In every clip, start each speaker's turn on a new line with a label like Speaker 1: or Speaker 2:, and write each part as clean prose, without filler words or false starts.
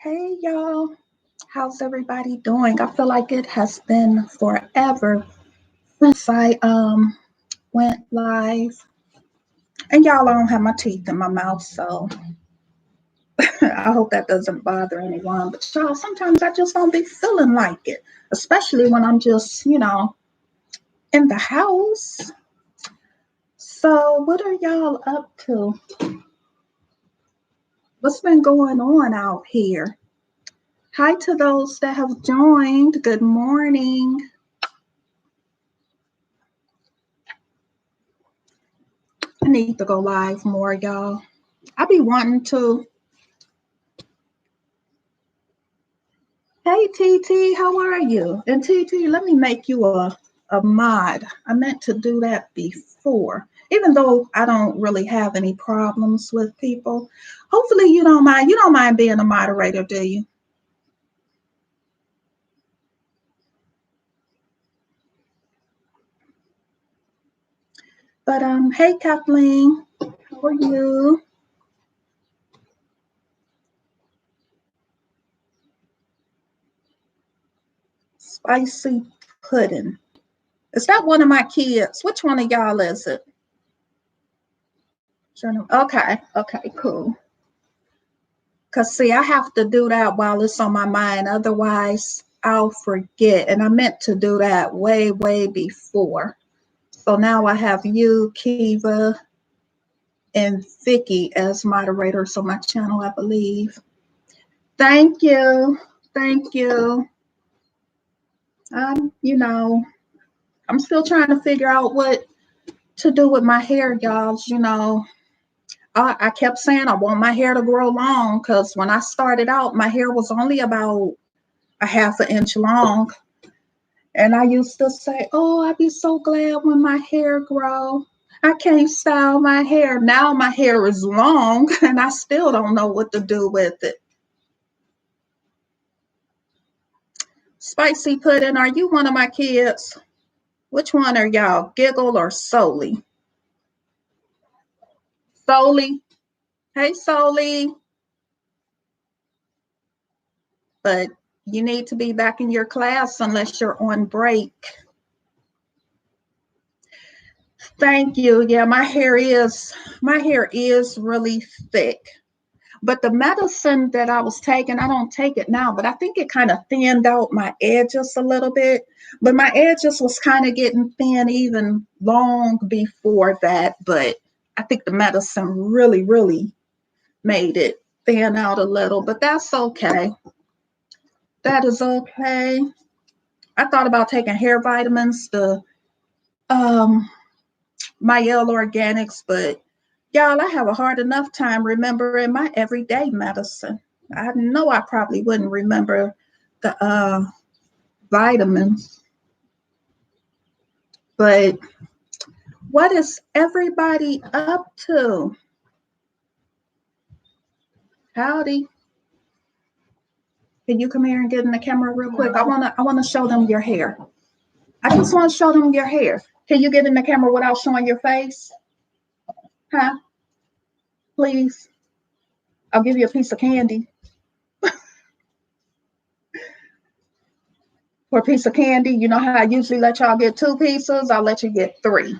Speaker 1: Hey y'all, how's everybody doing? I feel like it has been forever since I went live. And y'all, I don't have my teeth in my mouth, so I hope that doesn't bother anyone. But y'all, sometimes I just don't be feeling like it, especially when I'm just, in the house. So what are y'all up to? What's been going on out here? Hi to those that have joined. Good morning. I need to go live more, y'all. I be wanting to. Hey, TT, how are you? And TT, let me make you a mod. I meant to do that before, even though I don't really have any problems with people. Hopefully you don't mind. You don't mind being a moderator, do you? But hey, Kathleen, how are you? Spicy pudding. Is that one of my kids? Which one of y'all is it? Okay, cool. Because, see, I have to do that while it's on my mind. Otherwise, I'll forget. And I meant to do that way, way before. So now I have you, Kiva, and Vicky as moderators on my channel, I believe. Thank you. Thank you. I'm still trying to figure out what to do with my hair, y'all. I kept saying I want my hair to grow long because when I started out, my hair was only about a half an inch long. And I used to say, oh, I'd be so glad when my hair grow. I can't style my hair. Now my hair is long and I still don't know what to do with it. Spicy Pudding, are you one of my kids? Which one are y'all, Giggle or Soli? Soli. Hey, Soli. But you need to be back in your class unless you're on break. Thank you. Yeah, my hair is really thick. But the medicine that I was taking, I don't take it now, but I think it kind of thinned out my edges a little bit. But my edges was kind of getting thin even long before that. But I think the medicine really, really made it thin out a little. But that's okay. That is okay. I thought about taking hair vitamins, the Myel Organics, but y'all, I have a hard enough time remembering my everyday medicine. I know I probably wouldn't remember the vitamins. But what is everybody up to? Howdy. Can you come here and get in the camera real quick? I wanna show them your hair. I just want to show them your hair. Can you get in the camera without showing your face? Huh? Please. I'll give you a piece of candy. For a piece of candy, you know how I usually let y'all get 2 pieces? I'll let you get 3.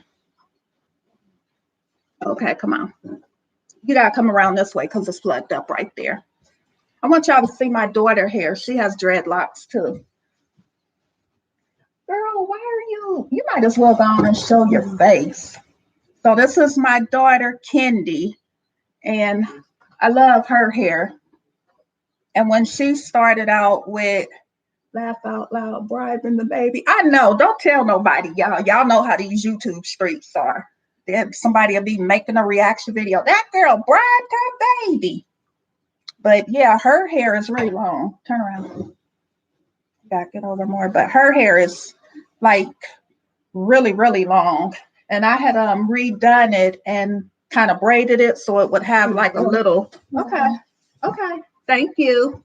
Speaker 1: Okay, come on. You gotta come around this way because it's plugged up right there. I want y'all to see my daughter hair. She has dreadlocks too. Girl, why are you might as well go on and show your face. So this is my daughter, Kendi, and I love her hair. And when she started out with laugh out loud, bribing the baby. I know, don't tell nobody, y'all. Y'all know how these YouTube streets are. Then somebody will be making a reaction video. That girl bribed her baby. But yeah, her hair is really long. Turn around. Back it over more. But her hair is like really, really long. And I had redone it and kind of braided it so it would have like a little, okay, thank you.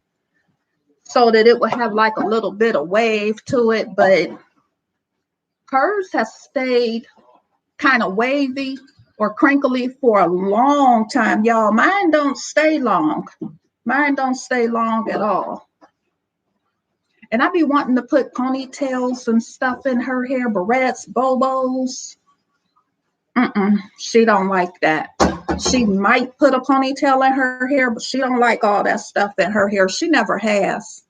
Speaker 1: So that it would have like a little bit of wave to it, but hers has stayed kind of wavy or crinkly for a long time, y'all. Mine don't stay long. Mine don't stay long at all. And I be wanting to put ponytails and stuff in her hair, barrettes, bobos. She don't like that. She might put a ponytail in her hair, but she don't like all that stuff in her hair. She never has.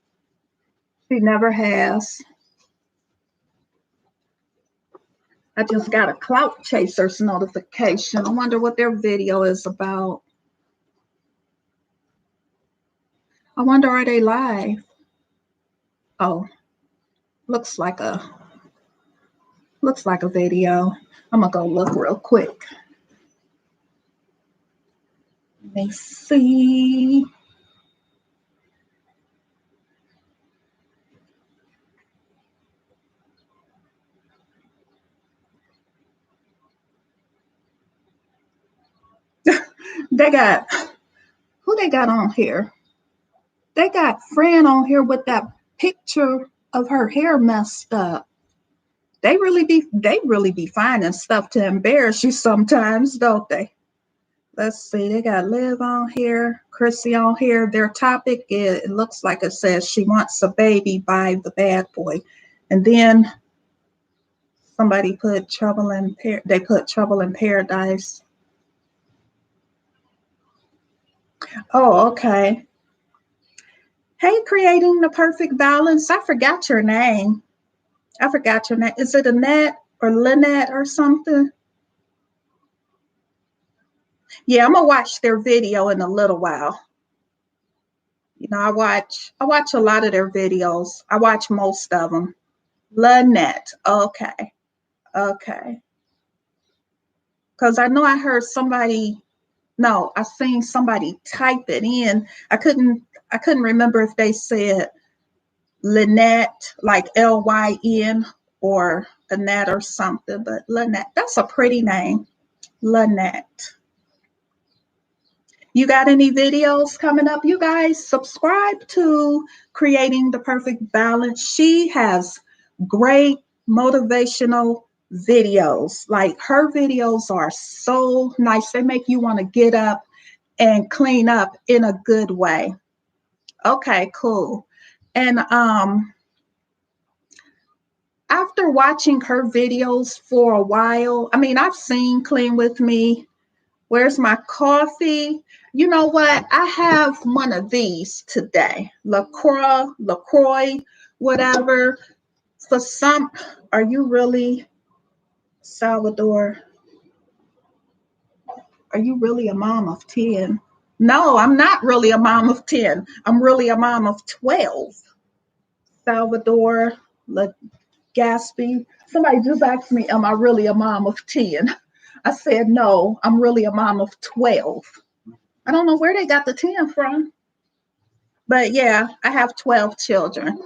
Speaker 1: She never has. I just got a Clout Chasers notification. I wonder what their video is about. I wonder, are they live? Oh, looks like a video. I'm gonna go look real quick. Let me see. They got, who they got on here? They got Fran on here with that picture of her hair messed up. They really be finding stuff to embarrass you sometimes, don't they? Let's see, they got Liv on here, Chrissy on here. Their topic is, it looks like it says she wants a baby by the bad boy. And then somebody put trouble in paradise. Oh, okay. Hey, creating the perfect balance. I forgot your name. Is it Annette or Lynette or something? Yeah, I'm gonna watch their video in a little while. You know, I watch a lot of their videos. I watch most of them. Lynette. Okay. Because I know I heard somebody. No, I seen somebody type it in. I couldn't remember if they said Lynette, like Lyn, or Annette or something, but Lynette, that's a pretty name. Lynette. You got any videos coming up? You guys subscribe to Creating the Perfect Balance. She has great motivational videos. Like, her videos are so nice. They make you want to get up and clean up in a good way. Okay, cool. And after watching her videos for a while, I mean, I've seen Clean With Me. Where's my coffee? You know what? I have one of these today. LaCroix, whatever. For some, are you really, Salvador? Are you really a mom of 10? No, I'm not really a mom of 10. I'm really a mom of 12. Salvador Gatsby. Somebody just asked me, am I really a mom of 10? I said, no, I'm really a mom of 12. I don't know where they got the 10 from. But yeah, I have 12 children.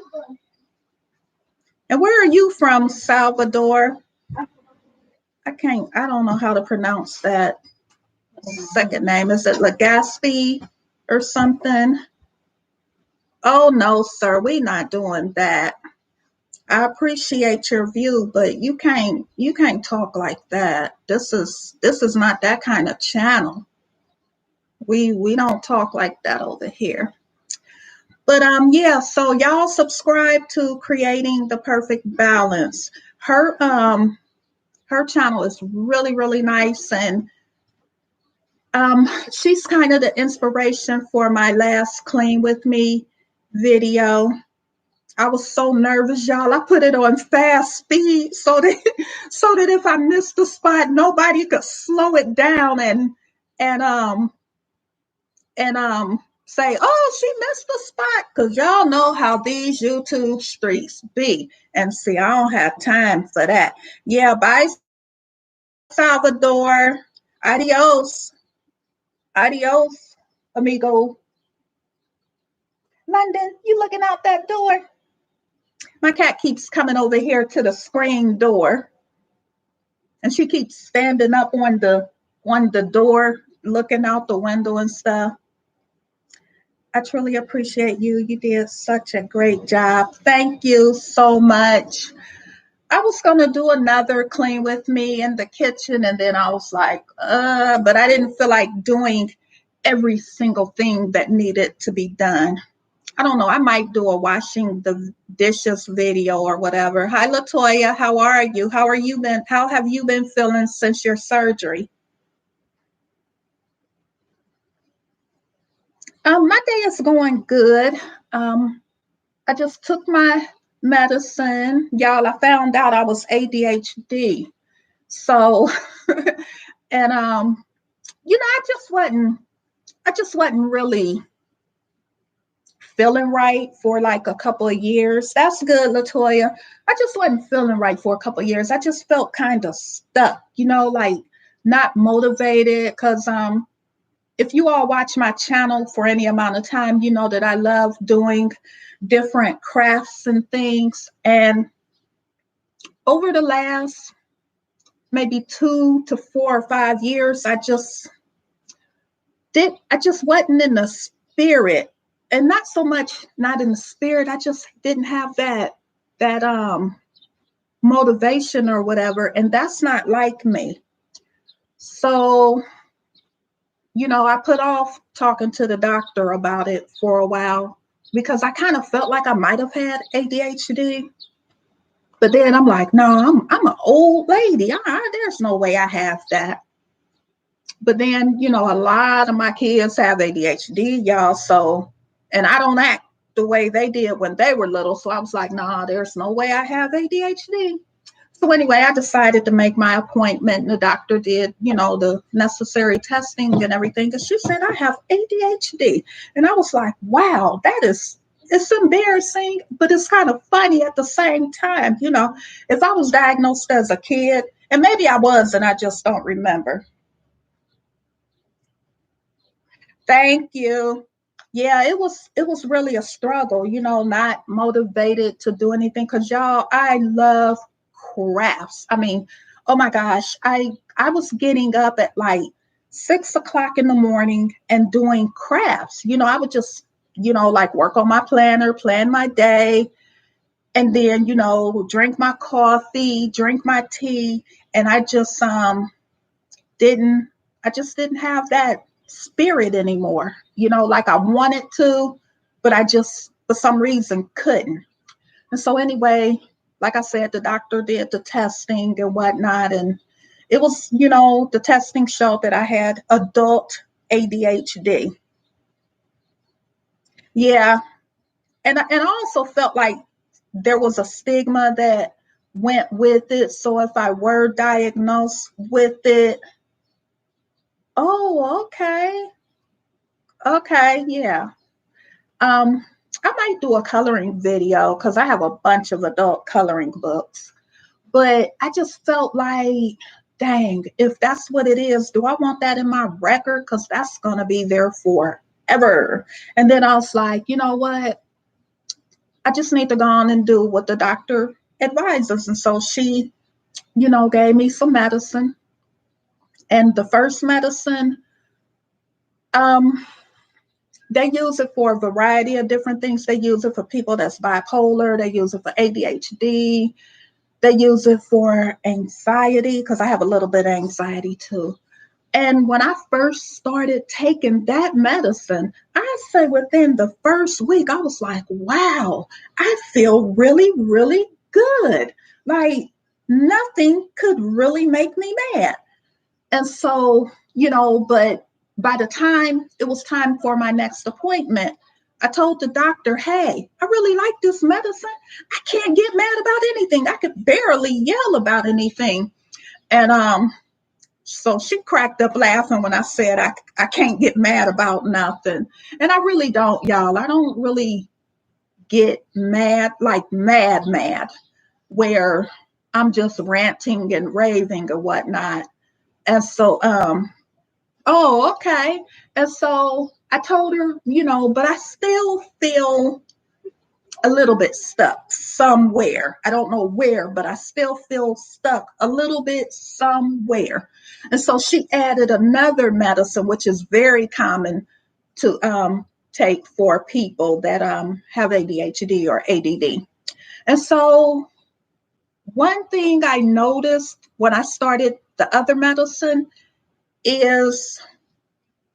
Speaker 1: And where are you from, Salvador? I don't know how to pronounce that second name. Is it Legaspi or something? Oh no, sir, we're not doing that. I appreciate your view, but you can't talk like that. This is not that kind of channel. We don't talk like that over here. But yeah, so y'all subscribe to Creating the Perfect Balance. Her channel is really, really nice, and she's kind of the inspiration for my last Clean With Me video. I was so nervous, y'all. I put it on fast speed so that if I missed the spot, nobody could slow it down and say, oh, she missed the spot, because y'all know how these YouTube streets be. And see, I don't have time for that. Yeah, bye, Salvador. Adios. Adios, amigo. London, you looking out that door? My cat keeps coming over here to the screen door, and she keeps standing up on the door, looking out the window and stuff. I truly appreciate you. You did such a great job. Thank you so much. I was going to do another Clean With Me in the kitchen, and then I was like, but I didn't feel like doing every single thing that needed to be done. I don't know. I might do a washing the dishes video or whatever. Hi, Latoya. How are you? How are you been? How have you been feeling since your surgery? My day is going good. I just took my medicine. Y'all, I found out I was ADHD. So, and I just wasn't really feeling right for like a couple of years. That's good, Latoya. I just wasn't feeling right for a couple of years. I just felt kind of stuck, like not motivated. Because if you all watch my channel for any amount of time, you know that I love doing different crafts and things. And over the last maybe 2 to 4 or 5 years, I just wasn't in the spirit, and not so much not in the spirit. I just didn't have that motivation or whatever, and that's not like me. So, I put off talking to the doctor about it for a while because I kind of felt like I might have had ADHD. But then I'm like, no, I'm an old lady. There's no way I have that. But then, a lot of my kids have ADHD, y'all. So, and I don't act the way they did when they were little. So I was like, nah, there's no way I have ADHD. So anyway, I decided to make my appointment. And the doctor did, the necessary testing and everything. And she said, I have ADHD. And I was like, wow, it's embarrassing, but it's kind of funny at the same time. If I was diagnosed as a kid, and maybe I was, and I just don't remember. Thank you. Yeah, it was really a struggle, not motivated to do anything, because y'all, I love crafts. I mean, oh my gosh, I was getting up at like 6 o'clock in the morning and doing crafts. I would just, like work on my planner, plan my day, and then, drink my coffee, drink my tea, and didn't I just didn't have that spirit anymore, like I wanted to, but I just for some reason couldn't. And so anyway, like I said, the doctor did the testing and whatnot, and it was, the testing showed that I had adult ADHD. Yeah. And I also felt like there was a stigma that went with it. So if I were diagnosed with it, oh, okay. Okay, yeah. Um, I might do a coloring video because I have a bunch of adult coloring books. But I just felt like, dang, if that's what it is, do I want that in my record? Because that's going to be there forever. And then I was like, you know what? I just need to go on and do what the doctor advises. And so she, gave me some medicine. And the first medicine, um, they use it for a variety of different things. They use it for people that's bipolar. They use it for ADHD. They use it for anxiety, because I have a little bit of anxiety too. And when I first started taking that medicine, I say within the first week, I was like, wow, I feel really, really good. Like nothing could really make me mad. And so, but by the time it was time for my next appointment, I told the doctor, hey, I really like this medicine. I can't get mad about anything. I could barely yell about anything. And so she cracked up laughing when I said I can't get mad about nothing. And I really don't, y'all. I don't really get mad, like mad, where I'm just ranting and raving or whatnot. And so oh, okay. And so I told her, but I still feel a little bit stuck somewhere. I don't know where, but I still feel stuck a little bit somewhere. And so she added another medicine, which is very common to take for people that have ADHD or ADD. And so one thing I noticed when I started the other medicine is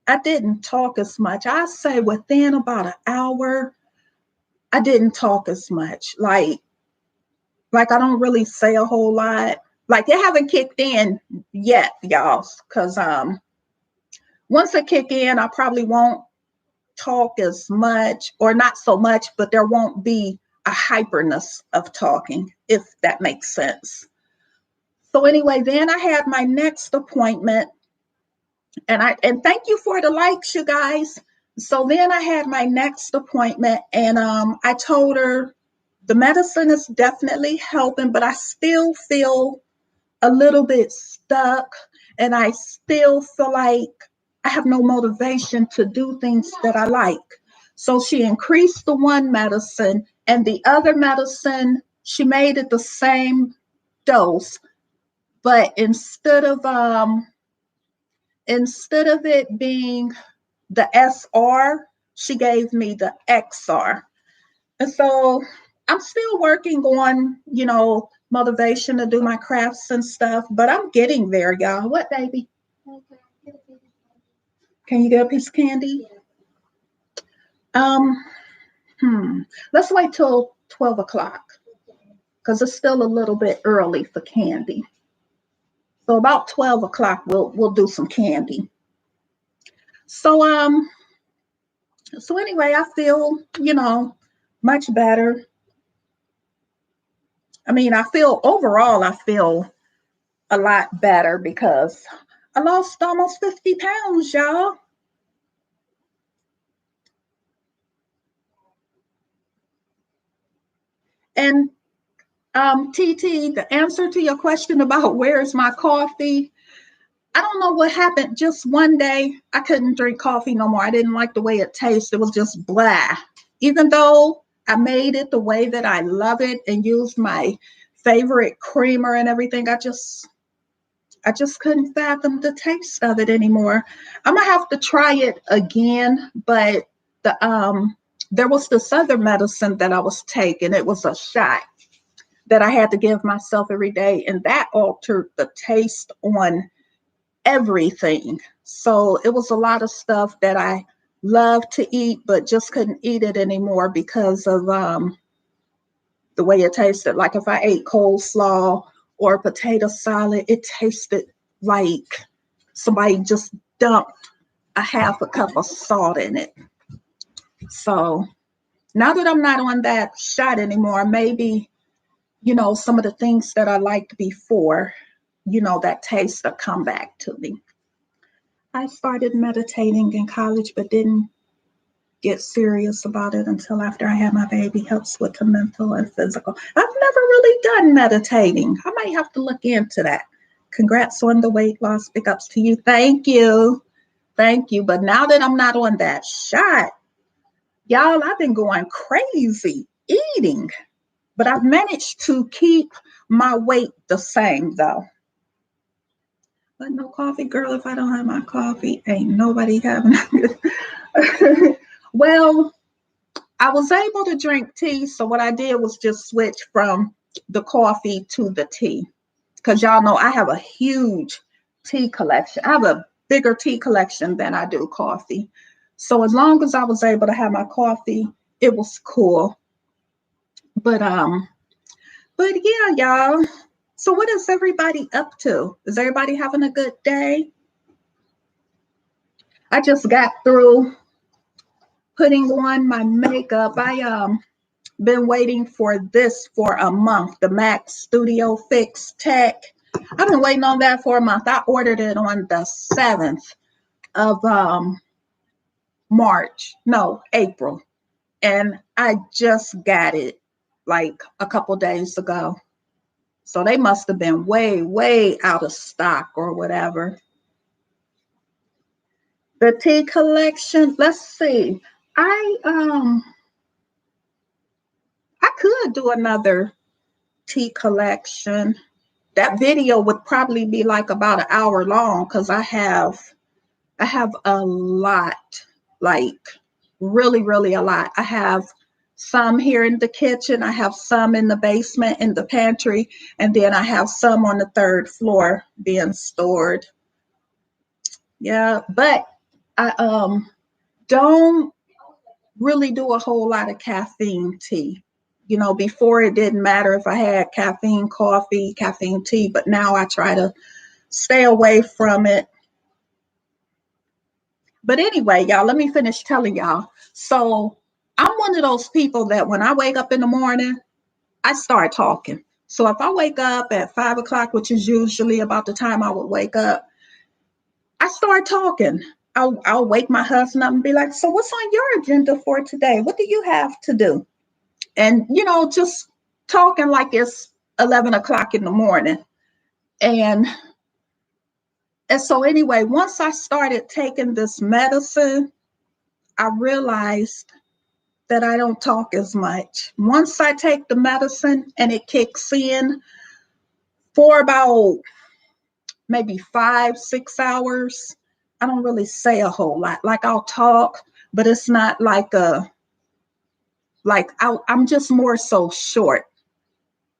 Speaker 1: I didn't talk as much. I say within about an hour, I didn't talk as much. Like I don't really say a whole lot. Like it haven't kicked in yet, y'all. Cause once it kick in, I probably won't talk as much, or not so much, but there won't be a hyperness of talking, if that makes sense. So anyway, then I had my next appointment, and thank you for the likes, you guys. So then I had my next appointment, and I told her the medicine is definitely helping, but I still feel a little bit stuck, and I still feel like I have no motivation to do things that I like. So she increased the one medicine, and the other medicine, she made it the same dose, but instead of it being the SR, she gave me the XR. And so I'm still working on, motivation to do my crafts and stuff, but I'm getting there, y'all. What, baby? Can you get a piece of candy? Um, Let's wait till 12 o'clock because it's still a little bit early for candy. So about 12 o'clock, we'll do some candy. So anyway, I feel, much better. I mean, overall, I feel a lot better because I lost almost 50 pounds, y'all. And TT, the answer to your question about where's my coffee, I don't know what happened. Just one day, I couldn't drink coffee no more. I didn't like the way it tasted. It was just blah. Even though I made it the way that I love it and used my favorite creamer and everything, I just couldn't fathom the taste of it anymore. I'm gonna have to try it again, but there was this other medicine that I was taking. It was a shot that I had to give myself every day, and that altered the taste on everything. So it was a lot of stuff that I loved to eat, but just couldn't eat it anymore because of the way it tasted. Like if I ate coleslaw or potato salad, it tasted like somebody just dumped a half a cup of salt in it. So now that I'm not on that shot anymore, maybe, some of the things that I liked before, that taste will come back to me. I started meditating in college, but didn't get serious about it until after I had my baby. Helps with the mental and physical. I've never really done meditating. I might have to look into that. Congrats on the weight loss. Big ups to you. Thank you. Thank you. But now that I'm not on that shot, y'all, I've been going crazy eating, but I've managed to keep my weight the same though. But no coffee, girl. If I don't have my coffee, ain't nobody having it. Well, I was able to drink tea. So what I did was just switch from the coffee to the tea. Because y'all know I have a huge tea collection. I have a bigger tea collection than I do coffee. So as long as I was able to have my coffee, it was cool. But yeah, y'all. So what is everybody up to? Is everybody having a good day? I just got through putting on my makeup. I been waiting for this for a month, the MAC Studio Fix Tech. I've been waiting on that for a month. I ordered it on the 7th of April. And I just got it like a couple days ago. So they must have been way, way out of stock or whatever. The tea collection, let's see. I could do another tea collection. That video would probably be like about an hour long because I have a lot, like really, really a lot. I have some here in the kitchen. I have some in the basement, in the pantry, and then I have some on the 3rd floor being stored. Yeah, but I don't really do a whole lot of caffeine tea. You know, before it didn't matter if I had caffeine coffee, caffeine tea, but now I try to stay away from it. But anyway, y'all, let me finish telling y'all. So I'm one of those people that when I wake up in the morning, I start talking. So if I wake up at 5 o'clock, which is usually about the time I would wake up, I start talking. I'll wake my husband up and be like, so what's on your agenda for today? What do you have to do? And, you know, just talking like it's 11 o'clock in the morning. And so anyway, once I started taking this medicine, I realized that I don't talk as much. Once I take the medicine and it kicks in for about maybe 5, 6 hours, I don't really say a whole lot. Like I'll talk, but it's not like I'm just more so short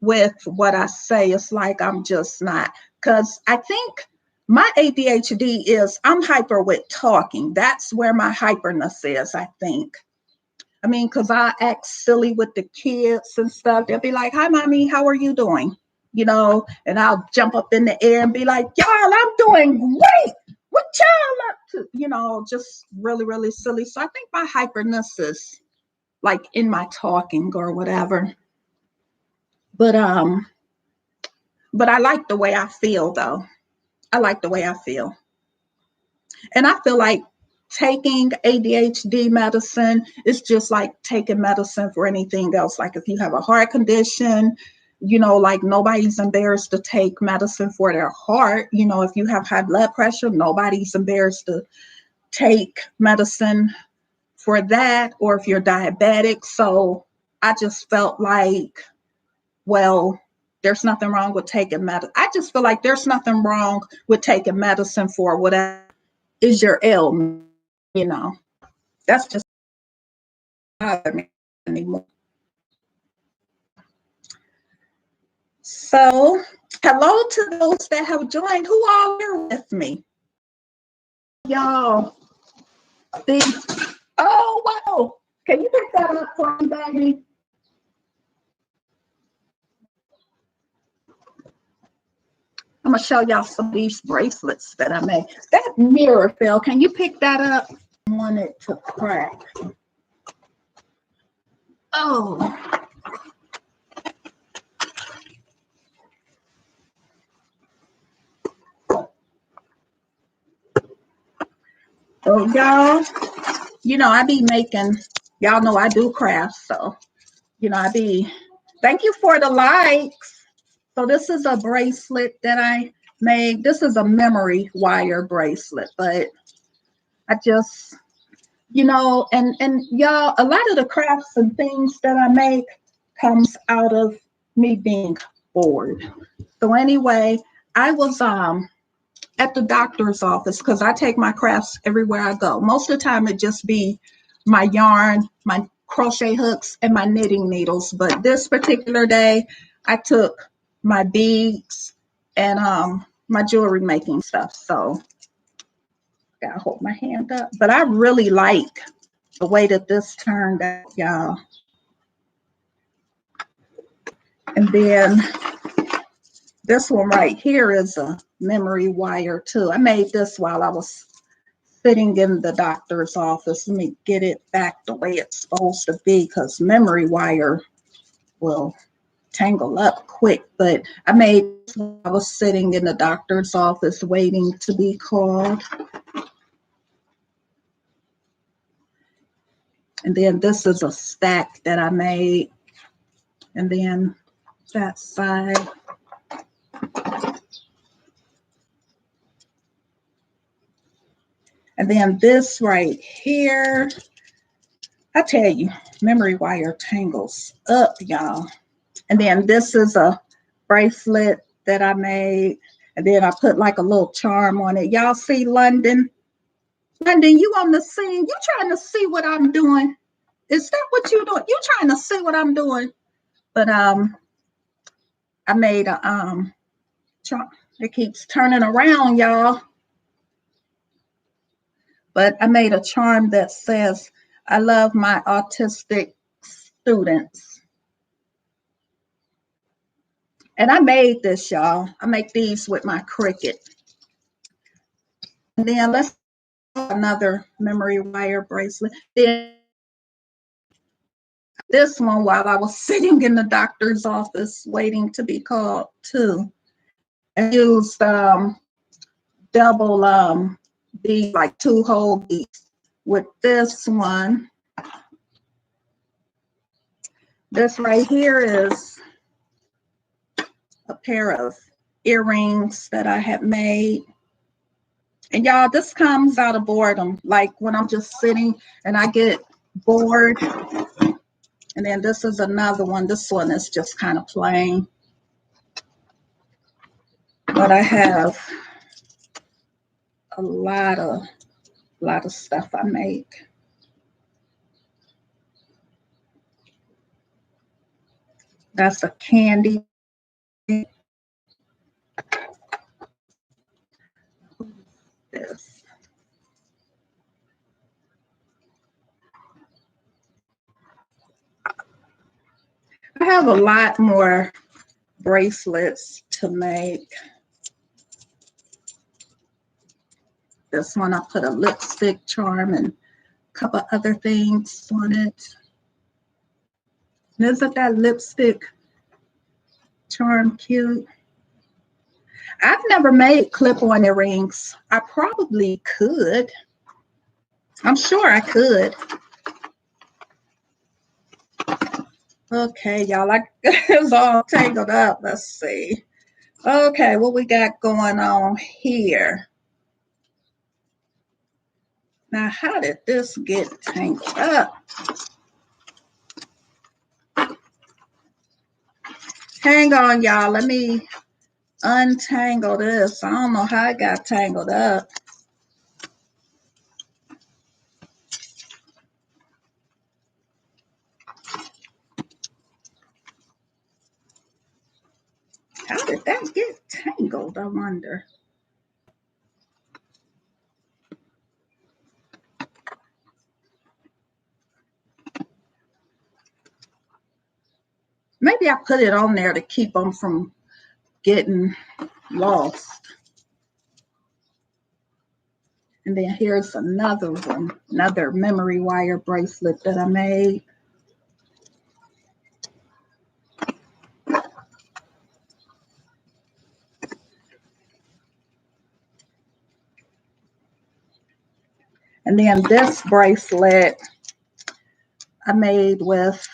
Speaker 1: with what I say. It's like I'm just not, because I think my ADHD is I'm hyper with talking. That's where my hyperness is, I think. I mean, because I act silly with the kids and stuff. They'll be like, hi, mommy, how are you doing? You know, and I'll jump up in the air and be like, y'all, I'm doing great. What y'all up to? You know, just really, really silly. So I think my hyperness is like in my talking or whatever. But but I like the way I feel though. I like the way I feel. And I feel like taking ADHD medicine is just like taking medicine for anything else. Like if you have a heart condition, you know, like nobody's embarrassed to take medicine for their heart. You know, if you have high blood pressure, nobody's embarrassed to take medicine for that, or if you're diabetic. So I just felt like, well, there's nothing wrong with taking medicine. I just feel like there's nothing wrong with taking medicine for whatever is your ailment, you know. That's just not bother me anymore. So, hello to those that have joined. Who all here with me? Y'all, see? Oh, wow. Can you pick that up for me, baby? I'm going to show y'all some of these bracelets that I made. That mirror fell. Can you pick that up? I want it to crack. Oh. So y'all, you know, I be making, y'all know I do crafts. So, you know, thank you for the likes. So this is a bracelet that I made. This is a memory wire bracelet, but I just, you know, and y'all, a lot of the crafts and things that I make comes out of me being bored. So anyway, I was at the doctor's office because I take my crafts everywhere I go. Most of the time it just be my yarn, my crochet hooks, and my knitting needles. But this particular day, I took my beads and my jewelry making stuff. So gotta hold my hand up. But I really like the way that this turned out, y'all. And then this one right here is a memory wire too. I made this while I was sitting in the doctor's office. Let me get it back the way it's supposed to be, because memory wire will tangle up quick. But I made this while I was sitting in the doctor's office waiting to be called. And then this is a stack that I made. And then that side. And then this right here, I tell you, memory wire tangles up, y'all. And then this is a bracelet that I made. And then I put like a little charm on it. Y'all see London? London, you on the scene? You trying to see what I'm doing? Is that what you doing? You trying to see what I'm doing? But I made a charm. It keeps turning around, y'all. but I made a charm that says, I love my autistic students. And I made this, y'all. I make these with my Cricut. And then let's do another memory wire bracelet. Then this one while I was sitting in the doctor's office waiting to be called too. I used double beads, like 2 whole beads. With this one, this right here is a pair of earrings that I had made. And y'all, this comes out of boredom. Like when I'm just sitting and I get bored. And then this is another one. This one is just kind of plain. But I have a lot of stuff I make. That's a candy. This. I have a lot more bracelets to make. This one I put a lipstick charm and a couple other things on it. And isn't that lipstick charm cute? I've never made clip-on earrings. I probably could. I'm sure I could. Okay, y'all, it's all tangled up. Let's see. Okay, what we got going on here? Now, how did this get tangled up? Hang on, y'all. Let me untangle this. I don't know how it got tangled up. How did that get tangled, I wonder? Maybe I put it on there to keep them from getting lost. And then here's another one, another memory wire bracelet that I made. And then this bracelet I made with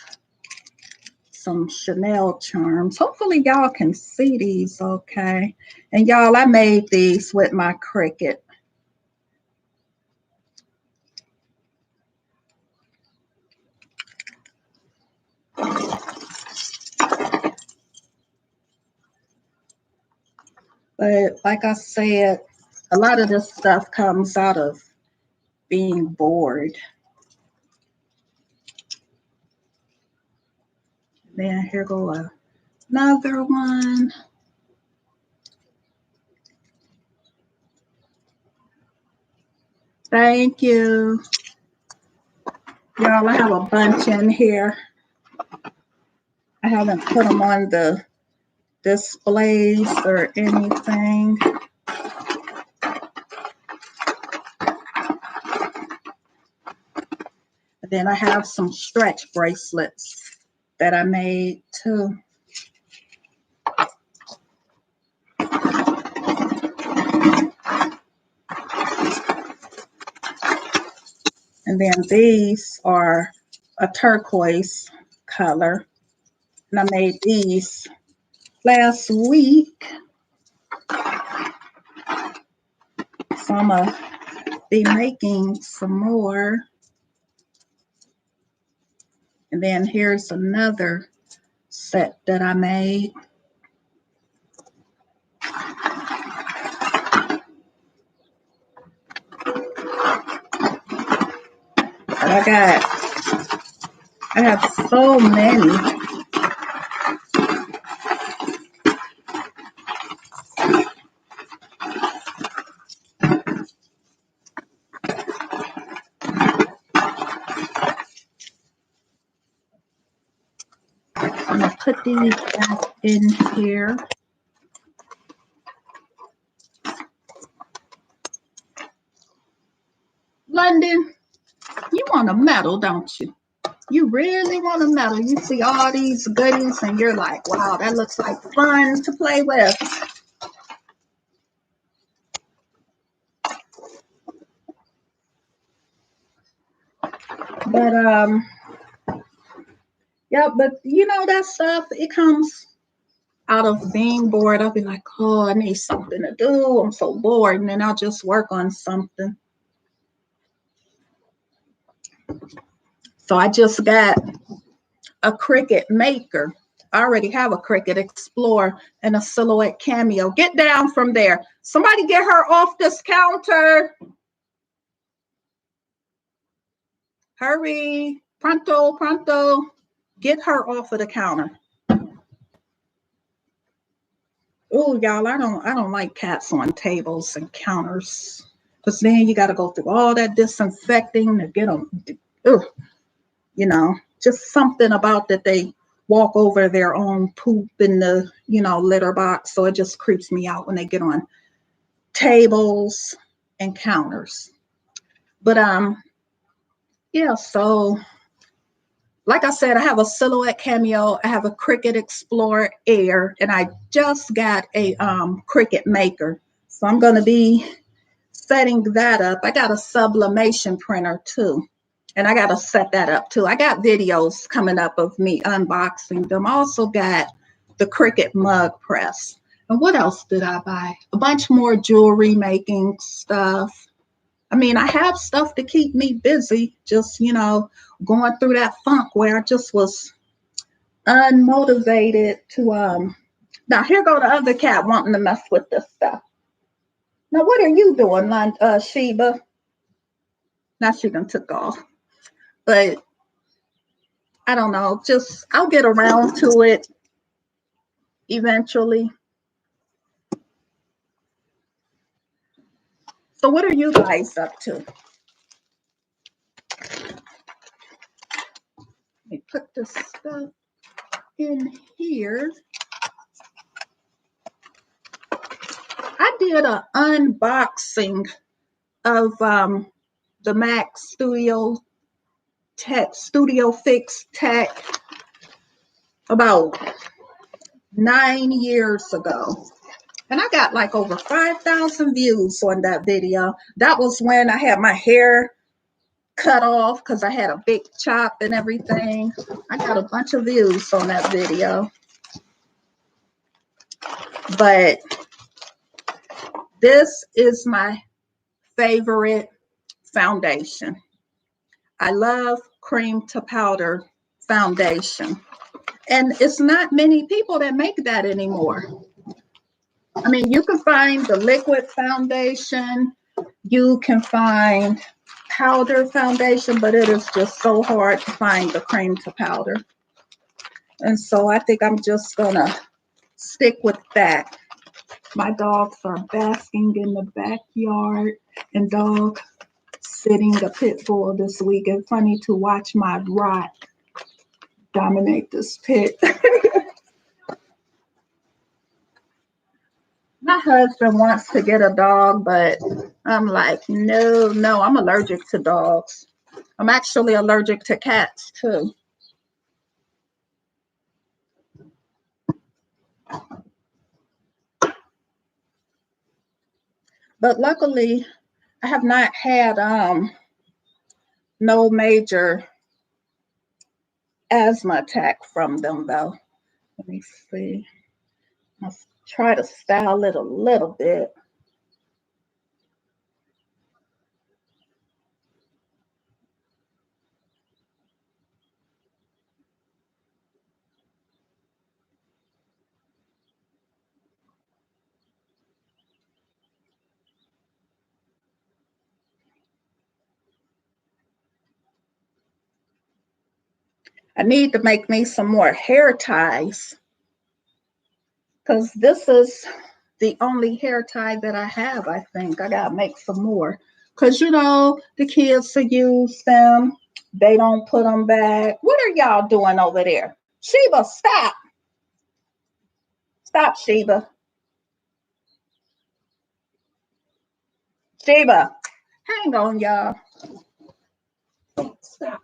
Speaker 1: some Chanel charms. Hopefully y'all can see these okay. And y'all, I made these with my Cricut. But like I said, a lot of this stuff comes out of being bored. Then here go another one. Thank you. Y'all, I have a bunch in here. I haven't put them on the displays or anything. And then I have some stretch bracelets that I made too. And then these are a turquoise color. And I made these last week. So I'm going to be making some more. And then here's another set that I made. I have so many. put these back in here. London, you want a medal, don't you? You really want a medal. You see all these goodies and you're like, wow, that looks like fun to play with. But yeah, but you know that stuff, it comes out of being bored. I'll be like, oh, I need something to do. I'm so bored. And then I'll just work on something. So I just got a Cricut Maker. I already have a Cricut Explorer and a Silhouette Cameo. Get down from there. Somebody get her off this counter. Hurry. Pronto, pronto. Get her off of the counter. Oh, y'all, I don't like cats on tables and counters. Because then you got to go through all that disinfecting to get them. Ugh. You know, just something about that they walk over their own poop in the, you know, litter box. So it just creeps me out when they get on tables and counters. But yeah, so like I said, I have a Silhouette Cameo, I have a Cricut Explorer Air, and I just got a Cricut Maker. So I'm going to be setting that up. I got a sublimation printer too. And I got to set that up too. I got videos coming up of me unboxing them. I also got the Cricut mug press. And what else did I buy? A bunch more jewelry making stuff. I mean, I have stuff to keep me busy, just, you know, going through that funk where I just was unmotivated to, now here go the other cat wanting to mess with this stuff. Now, what are you doing, Sheba? Now she done took off. But I don't know, just I'll get around to it eventually. So what are you guys up to? Let me put this stuff in here. I did an unboxing of the Mac Studio Fix Tech about 9 years ago. And I got like over 5,000 views on that video. That was when I had my hair cut off because I had a big chop and everything. I got a bunch of views on that video. But this is my favorite foundation. I love cream to powder foundation. And it's not many people that make that anymore. I mean, you can find the liquid foundation, you can find powder foundation, but it is just so hard to find the cream to powder. And so I think I'm just gonna stick with that. My dogs are basking in the backyard and dog sitting a pit bull this week. And funny to watch my rot dominate this pit. My husband wants to get a dog, but I'm like, no, I'm allergic to dogs. I'm actually allergic to cats too. But luckily, I have not had no major asthma attack from them though. Let me see. I'll try to style it a little bit. I need to make me some more hair ties because this is the only hair tie that I have, I think. I gotta make some more because, you know, the kids will use them. They don't put them back. What are y'all doing over there? Sheba, stop. Stop, Sheba. Sheba. Hang on, y'all. Stop.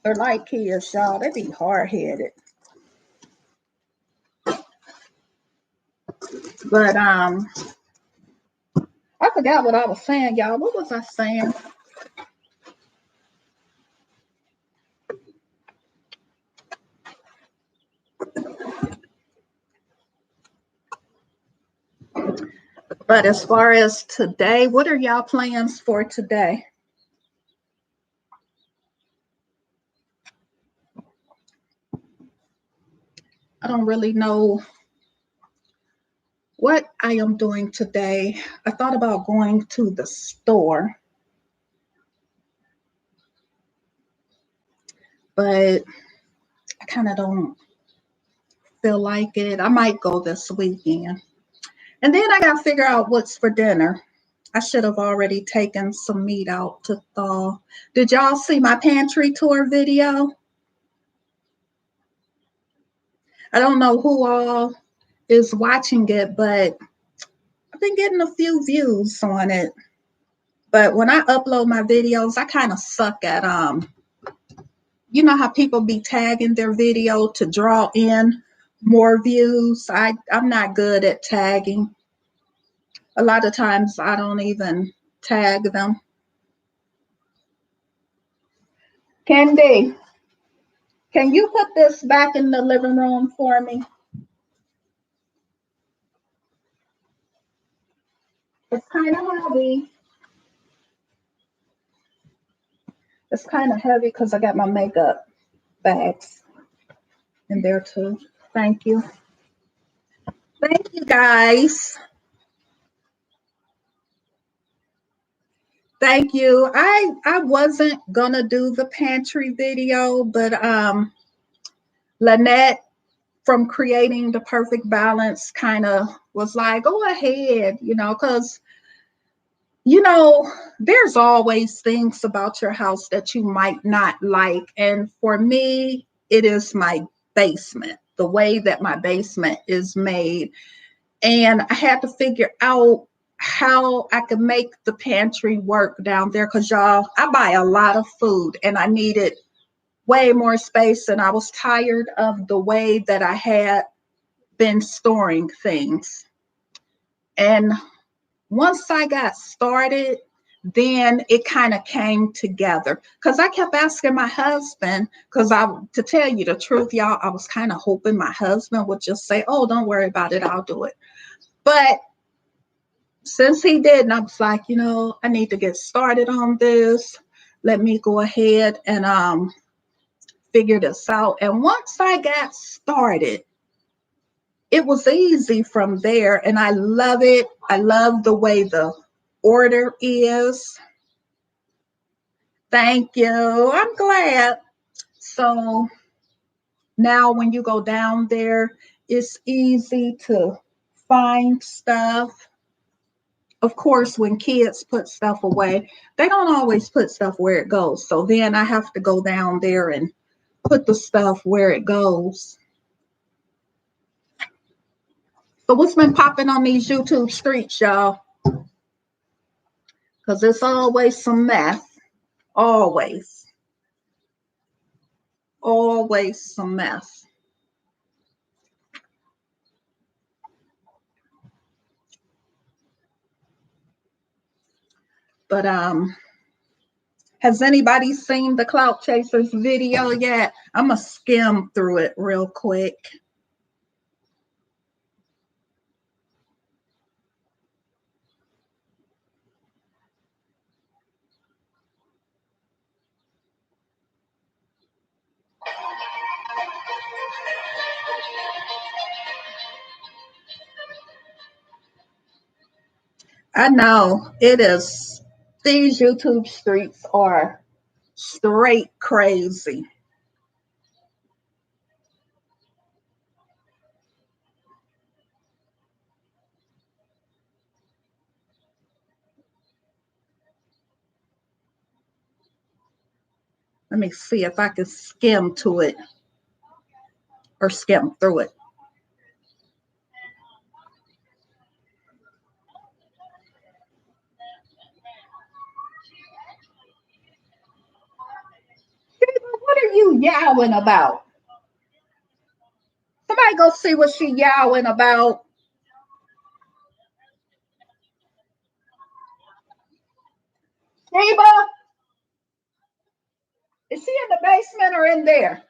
Speaker 1: They're like kids, y'all. They be hard-headed. But I forgot what I was saying, y'all. What was I saying? But as far as today, what are y'all plans for today? I don't really know what I am doing today. I thought about going to the store, but I kind of don't feel like it. I might go this weekend. And then I got to figure out what's for dinner. I should have already taken some meat out to thaw. Did y'all see my pantry tour video? I don't know who all is watching it, but I've been getting a few views on it. But when I upload my videos, I kind of suck at you know how people be tagging their video to draw in more views? I'm not good at tagging. A lot of times I don't even tag them. Candy, can you put this back in the living room for me? It's kind of heavy. It's kind of heavy because I got my makeup bags in there too. Thank you. Thank you, guys. Thank you. I wasn't gonna do the pantry video, but Lynette from Creating the Perfect Balance kind of was like, go ahead, because there's always things about your house that you might not like. And for me, it is my basement, the way that my basement is made. And I had to figure out how I could make the pantry work down there because, y'all, I buy a lot of food and I needed way more space. And I was tired of the way that I had been storing things. And once I got started, then it kind of came together because I kept asking my husband, because to tell you the truth, y'all, I was kind of hoping my husband would just say, oh, don't worry about it, I'll do it. But since he didn't, I was like, I need to get started on this. Let me go ahead and figure this out. And once I got started, it was easy from there. And I love it. I love the way the order is. Thank you. I'm glad. So now when you go down there, it's easy to find stuff. Of course, when kids put stuff away, they don't always put stuff where it goes. So then I have to go down there and put the stuff where it goes. So what's been popping on these YouTube streets, y'all? Because it's always some mess. Always. Always some mess. But has anybody seen the Clout Chasers video yet? I'm going to skim through it real quick. I know it is. These YouTube streets are straight crazy. Let me see if I can skim to it. or skim through it. What are you yowling about? Somebody go see what she yowling about. Sheba, is she in the basement or in there?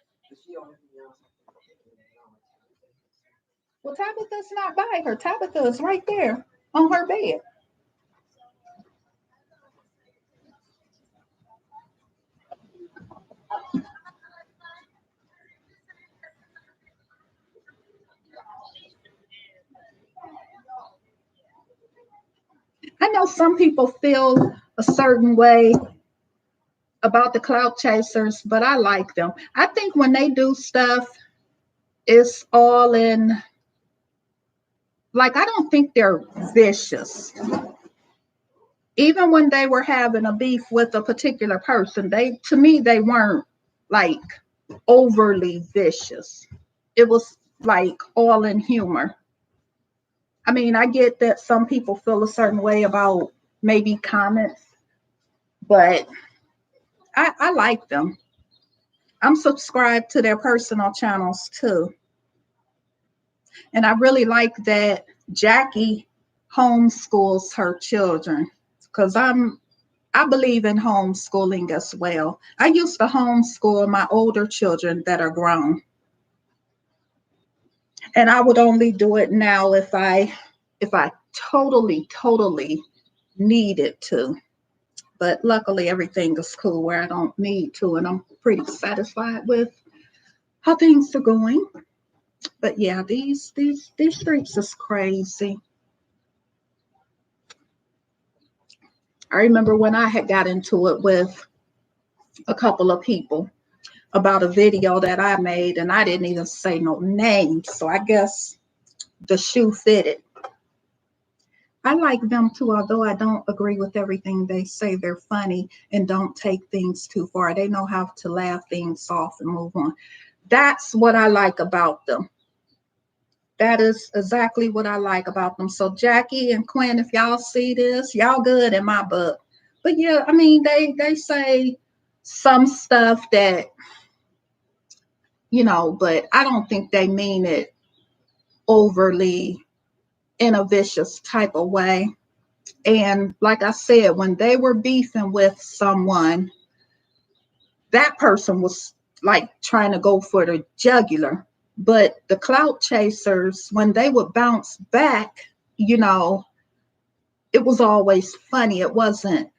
Speaker 1: Well, Tabitha's not by her. Tabitha is right there on her bed. I know some people feel a certain way about the clout chasers, but I like them. I think when they do stuff, it's all in, like, I don't think they're vicious. Even when they were having a beef with a particular person, to me, they weren't like overly vicious. It was like all in humor. I mean, I get that some people feel a certain way about maybe comments, but I like them. I'm subscribed to their personal channels too. And I really like that Jackie homeschools her children, because I believe in homeschooling as well. I used to homeschool my older children that are grown. And I would only do it now if I totally needed to. But luckily everything is cool where I don't need to, and I'm pretty satisfied with how things are going. But yeah, these streets is crazy. I remember when I had got into it with a couple of people about a video that I made, and I didn't even say no names, so I guess the shoe fitted. I like them too, although I don't agree with everything they say. They're funny and don't take things too far. They know how to laugh things off and move on. That's what I like about them. That is exactly what I like about them. So Jackie and Quinn, if y'all see this, y'all good in my book. But yeah, I mean, they say some stuff that, but I don't think they mean it overly in a vicious type of way. And like I said, when they were beefing with someone, that person was like trying to go for the jugular. But the clout chasers, when they would bounce back, it was always funny. It wasn't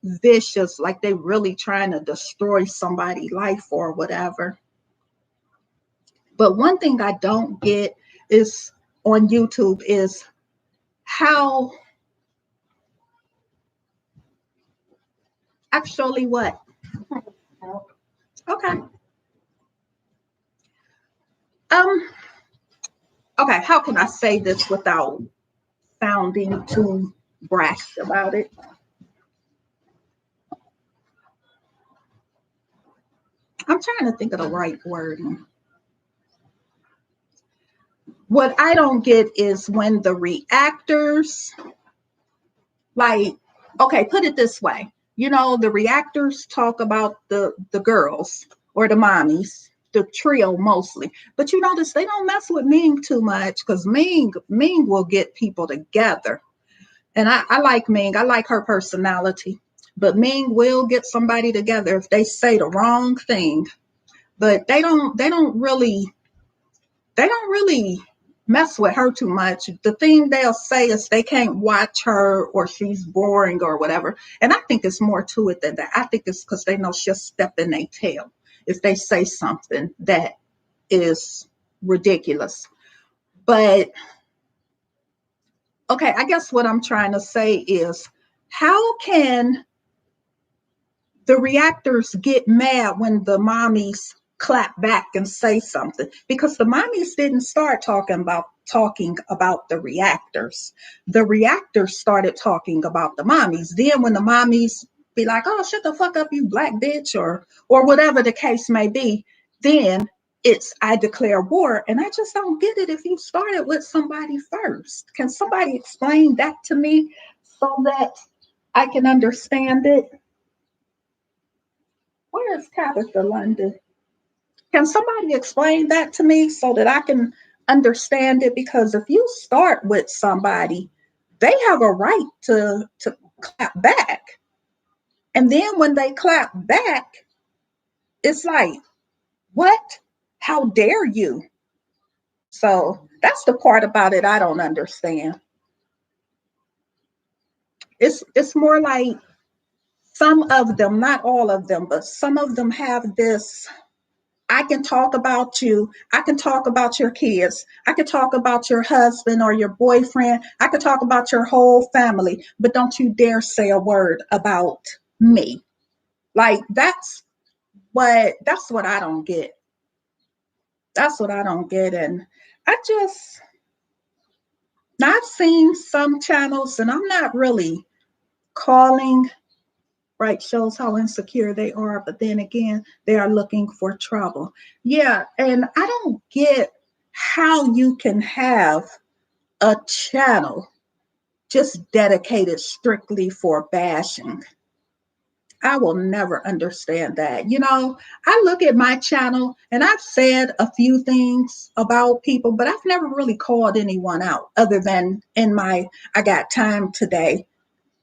Speaker 1: vicious, like they really trying to destroy somebody's life or whatever. But one thing I don't get is on YouTube is how actually what? Okay. Okay, how can I say this without sounding too brash about it? I'm trying to think of the right wording. What I don't get is when the reactors, like, okay, put it this way. The reactors talk about the girls or the mommies, the trio mostly. But you notice they don't mess with Ming too much, because Ming will get people together. And I like Ming. I like her personality. But Ming will get somebody together if they say the wrong thing. But they don't really mess with her too much. The thing they'll say is they can't watch her or she's boring or whatever. And I think it's more to it than that. I think it's because they know she'll step in their tail if they say something that is ridiculous. But okay, I guess what I'm trying to say is, how can the reactors get mad when the mommies clap back and say something? Because the mommies didn't start talking about the reactors. The reactors started talking about the mommies. Then when the mommies be like, "Oh, shut the fuck up, you black bitch," or whatever the case may be, then it's I declare war. And I just don't get it. If you started with somebody first, can somebody explain that to me so that I can understand it? Where is Tabitha London? Can somebody explain that to me so that I can understand it? Because if you start with somebody, they have a right to clap back. And then when they clap back, it's like, what? How dare you? So that's the part about it I don't understand. It's more like some of them, not all of them, but some of them have this. I can talk about you. I can talk about your kids. I can talk about your husband or your boyfriend. I can talk about your whole family, but don't you dare say a word about me. Like that's what I don't get. That's what I don't get. And I just, I've seen some channels, and I'm not really calling, right, shows how insecure they are, but then again, they are looking for trouble. Yeah, and I don't get how you can have a channel just dedicated strictly for bashing. I will never understand that. I look at my channel and I've said a few things about people, but I've never really called anyone out other than in my I Got Time Today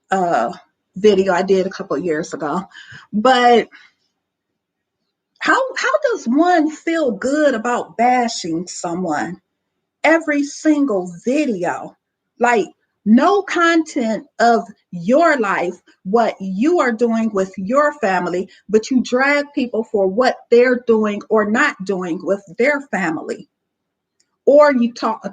Speaker 1: uh, video I did a couple of years ago. But how does one feel good about bashing someone every single video? Like, no content of your life, what you are doing with your family, but you drag people for what they're doing or not doing with their family. Or you talk,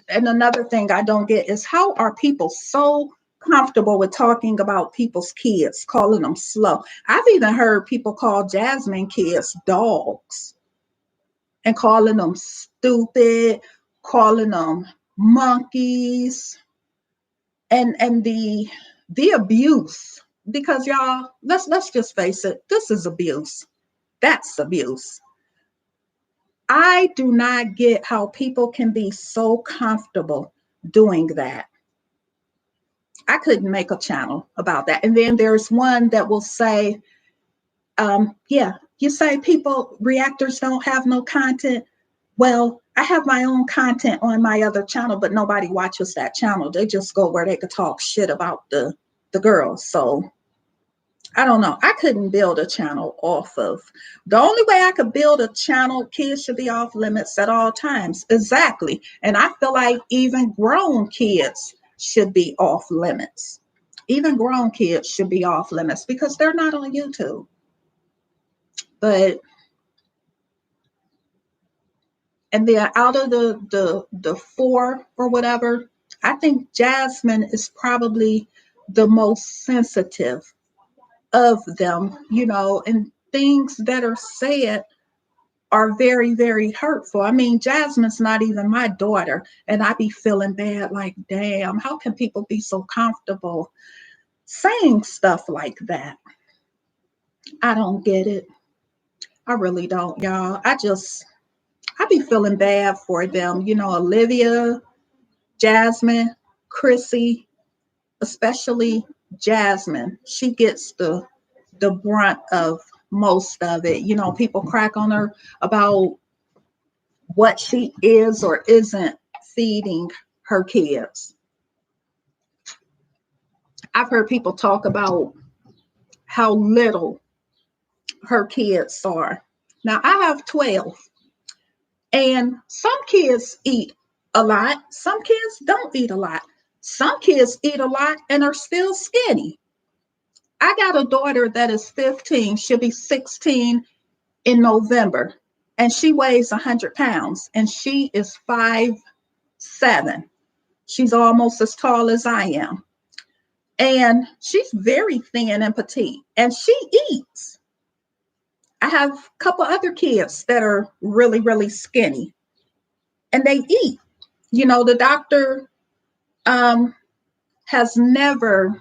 Speaker 1: and another thing I don't get is how are people so comfortable with talking about people's kids, calling them slow? I've even heard people call Jasmine kids dogs and calling them stupid, calling them monkeys, and the abuse. Because y'all, let's just face it, this is abuse. That's abuse. I do not get how people can be so comfortable doing that. I couldn't make a channel about that. And then there's one that will say, yeah, you say people, reactors don't have no content. Well, I have my own content on my other channel, but nobody watches that channel. They just go where they could talk shit about the girls. So I don't know. I couldn't build a channel off of. The only way I could build a channel, kids should be off limits at all times. Exactly. And I feel like even grown kids should be off limits. Even grown kids should be off limits because they're not on YouTube. But and then out of the four or whatever, I think Jasmine is probably the most sensitive of them, and things that are said are very, very hurtful. I mean, Jasmine's not even my daughter, and I be feeling bad, like, damn, how can people be so comfortable saying stuff like that? I don't get it. I really don't, y'all. I be feeling bad for them. Olivia, Jasmine, Chrissy, especially Jasmine. She gets the brunt of most of it. People crack on her about what she is or isn't feeding her kids. I've heard people talk about how little her kids are. Now, I have 12, and some kids eat a lot. Some kids don't eat a lot. Some kids eat a lot and are still skinny. I got a daughter that is 15. She'll be 16 in November, and she weighs 100 pounds, and she is 5'7". She's almost as tall as I am. And she's very thin and petite, and she eats. I have a couple other kids that are really, really skinny, and they eat. The doctor has never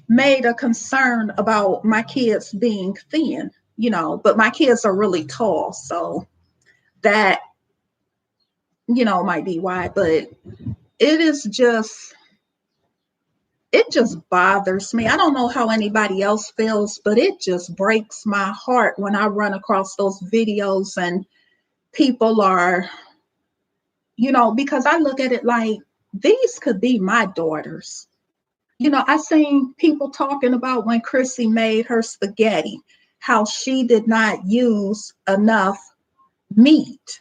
Speaker 1: made a concern about my kids being thin, but my kids are really tall. So That, might be why, but it is just, it just bothers me. I don't know how anybody else feels, but it just breaks my heart when I run across those videos and people are, because I look at it like these could be my daughters. I seen people talking about when Chrissy made her spaghetti, how she did not use enough meat.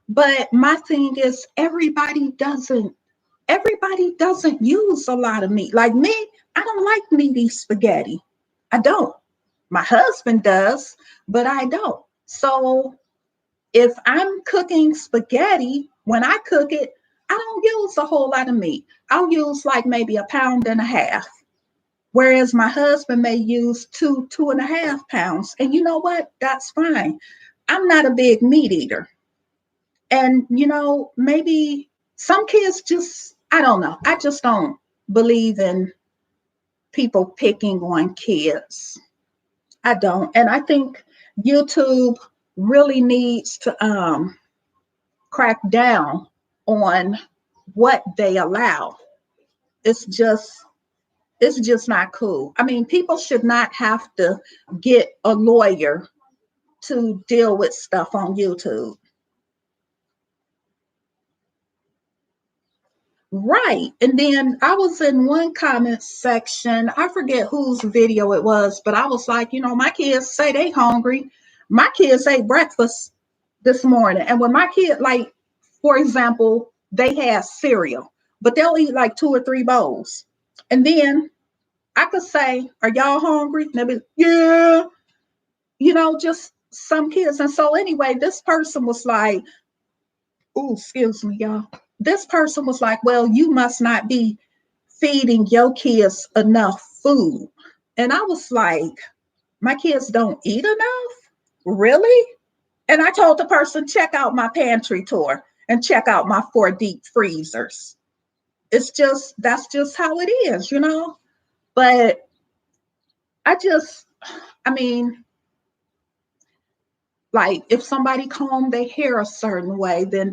Speaker 1: But my thing is everybody doesn't use a lot of meat. Like me, I don't like meaty spaghetti. I don't. My husband does, but I don't. So if I'm cooking spaghetti, when I cook it, I don't use a whole lot of meat. I'll use like maybe a pound and a half. Whereas my husband may use 2.5 pounds. And you know what? That's fine. I'm not a big meat eater. And, maybe some kids just, I don't know. I just don't believe in people picking on kids. I don't. And I think YouTube really needs to crack down on what they allow. It's just it's just not cool. I mean, people should not have to get a lawyer to deal with stuff on YouTube. Right. And then I was in one comment section. I forget whose video it was, but I was like, my kids say they hungry. My kids ate breakfast this morning. And when my kid, like, for example, they have cereal, but they'll eat like 2 or 3 bowls. And then I could say, are y'all hungry? And they'll be, yeah, just some kids. And so anyway, this person was like, oh, excuse me, y'all. This person was like, well, you must not be feeding your kids enough food. And I was like, my kids don't eat enough? Really? And I told the person, check out my pantry tour and check out my 4 deep freezers. That's just how it is. But I mean, like if somebody comb their hair a certain way, then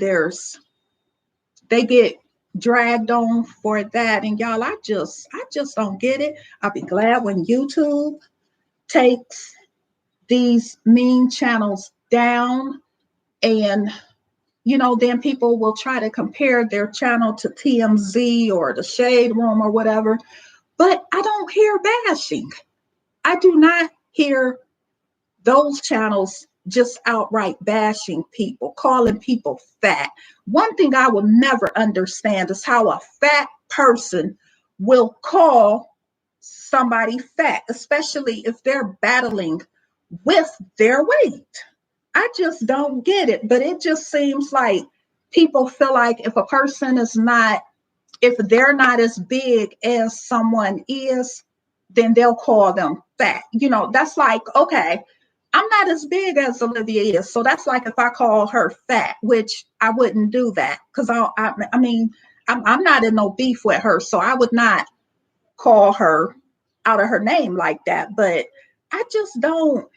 Speaker 1: they get dragged on for that. And y'all, I just don't get it. I'll be glad when YouTube takes these mean channels down, and then people will try to compare their channel to TMZ or the Shade Room or whatever. But I don't hear bashing. I do not hear those channels just outright bashing people, calling people fat. One thing I will never understand is how a fat person will call somebody fat, especially if they're battling with their weight. I just don't get it. But it just seems like people feel like if they're not as big as someone is, then they'll call them fat. That's like, okay, I'm not as big as Olivia is. So that's like if I call her fat, which I wouldn't do that because I mean, I'm not in no beef with her. So I would not call her out of her name like that. But I just don't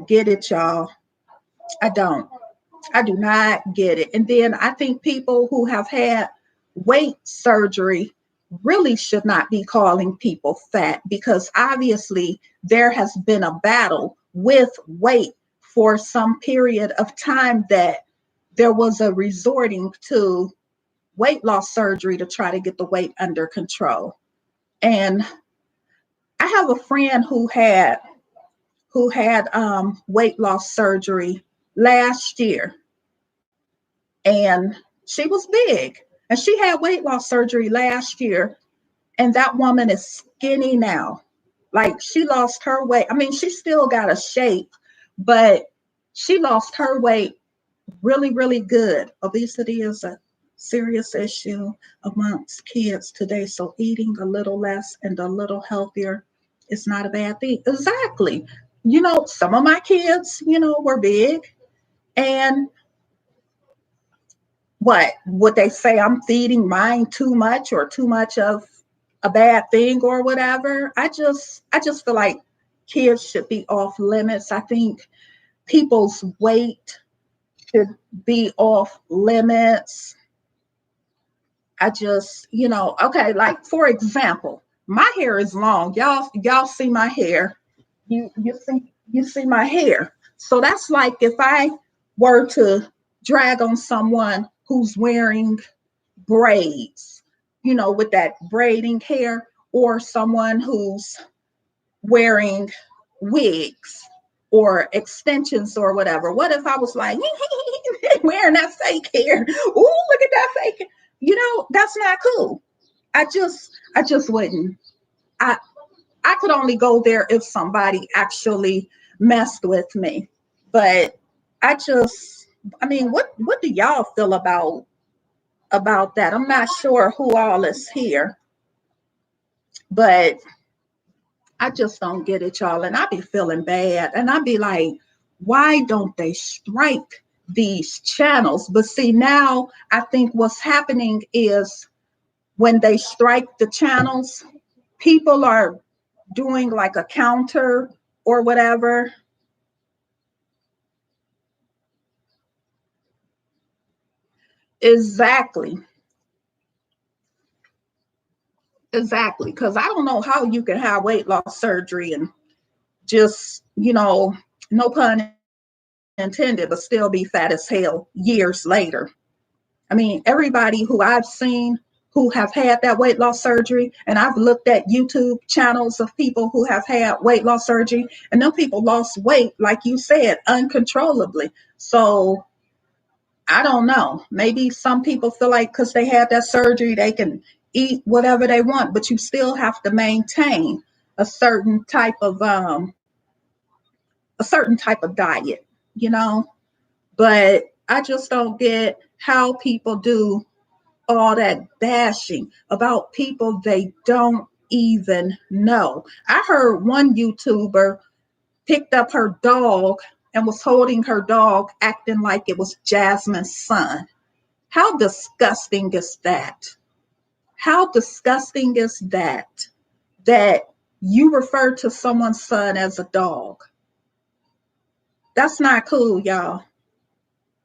Speaker 1: get it, y'all. I don't. I do not get it. And then I think people who have had weight surgery really should not be calling people fat, because obviously there has been a battle with weight for some period of time, that there was a resorting to weight loss surgery to try to get the weight under control. And I have a friend who had weight loss surgery last year, and she was big, and she had weight loss surgery last year, and that woman is skinny now. Like, she lost her weight. I mean, she still got a shape, but she lost her weight really, really good. Obesity is a serious issue amongst kids today, so eating a little less and a little healthier is not a bad thing. Exactly. Some of my kids, were big, and what would they say? I'm feeding mine too much, or too much of a bad thing, or whatever. I just feel like kids should be off limits. I think people's weight should be off limits. I just, okay, like for example, my hair is long. Y'all see my hair. You see my hair. So that's like if I were to drag on someone who's wearing braids, with that braiding hair, or someone who's wearing wigs or extensions or whatever. What if I was like wearing that fake hair? Ooh, look at that fake hair. That's not cool. I just wouldn't. I could only go there if somebody actually messed with me. But what do y'all feel about that? I'm not sure who all is here, but I just don't get it, y'all. And I be feeling bad. And I be like, why don't they strike these channels? But see, now I think what's happening is when they strike the channels, people are doing like a counter or whatever. Exactly. Exactly. Because I don't know how you can have weight loss surgery and just, no pun intended, but still be fat as hell years later. I mean, everybody who I've seen who have had that weight loss surgery, and I've looked at YouTube channels of people who have had weight loss surgery, and them people lost weight, like you said, uncontrollably. So I don't know. Maybe some people feel like because they had that surgery, they can eat whatever they want, but you still have to maintain a certain type of diet, you know. But I just don't get how people do all that bashing about people they don't even know. I heard one YouTuber picked up her dog and was holding her dog, acting like it was Jasmine's son. How disgusting is that? How disgusting is that? That you refer to someone's son as a dog. That's not cool, y'all.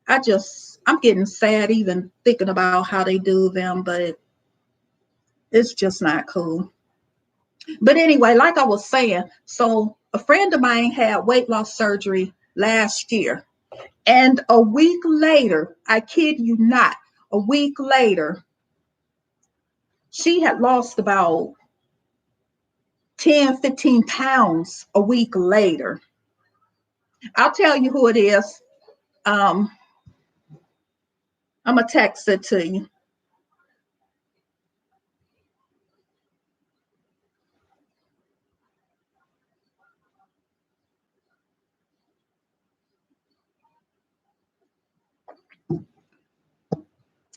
Speaker 1: I'm getting sad even thinking about how they do them, but it's just not cool. But anyway, like I was saying, so a friend of mine had weight loss surgery last year. And a week later, I kid you not, a week later, she had lost about 10, 15 pounds a week later. I'll tell you who it is. Um, I'm going to text it to you.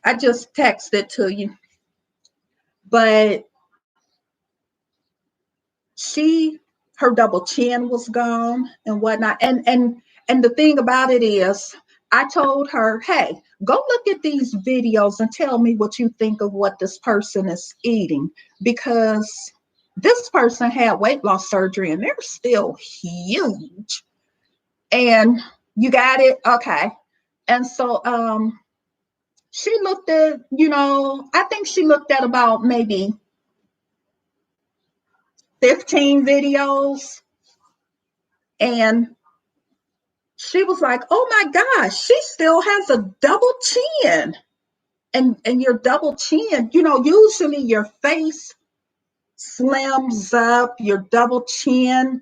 Speaker 1: I just texted to you. But her double chin was gone and whatnot. And the thing about it is, I told her, hey, go look at these videos and tell me what you think of what this person is eating, because this person had weight loss surgery and they're still huge. And you got it? Okay. And so she looked at, I think she looked at about maybe 15 videos, and she was like, oh my gosh, she still has a double chin. And your double chin, usually your face slims up, your double chin,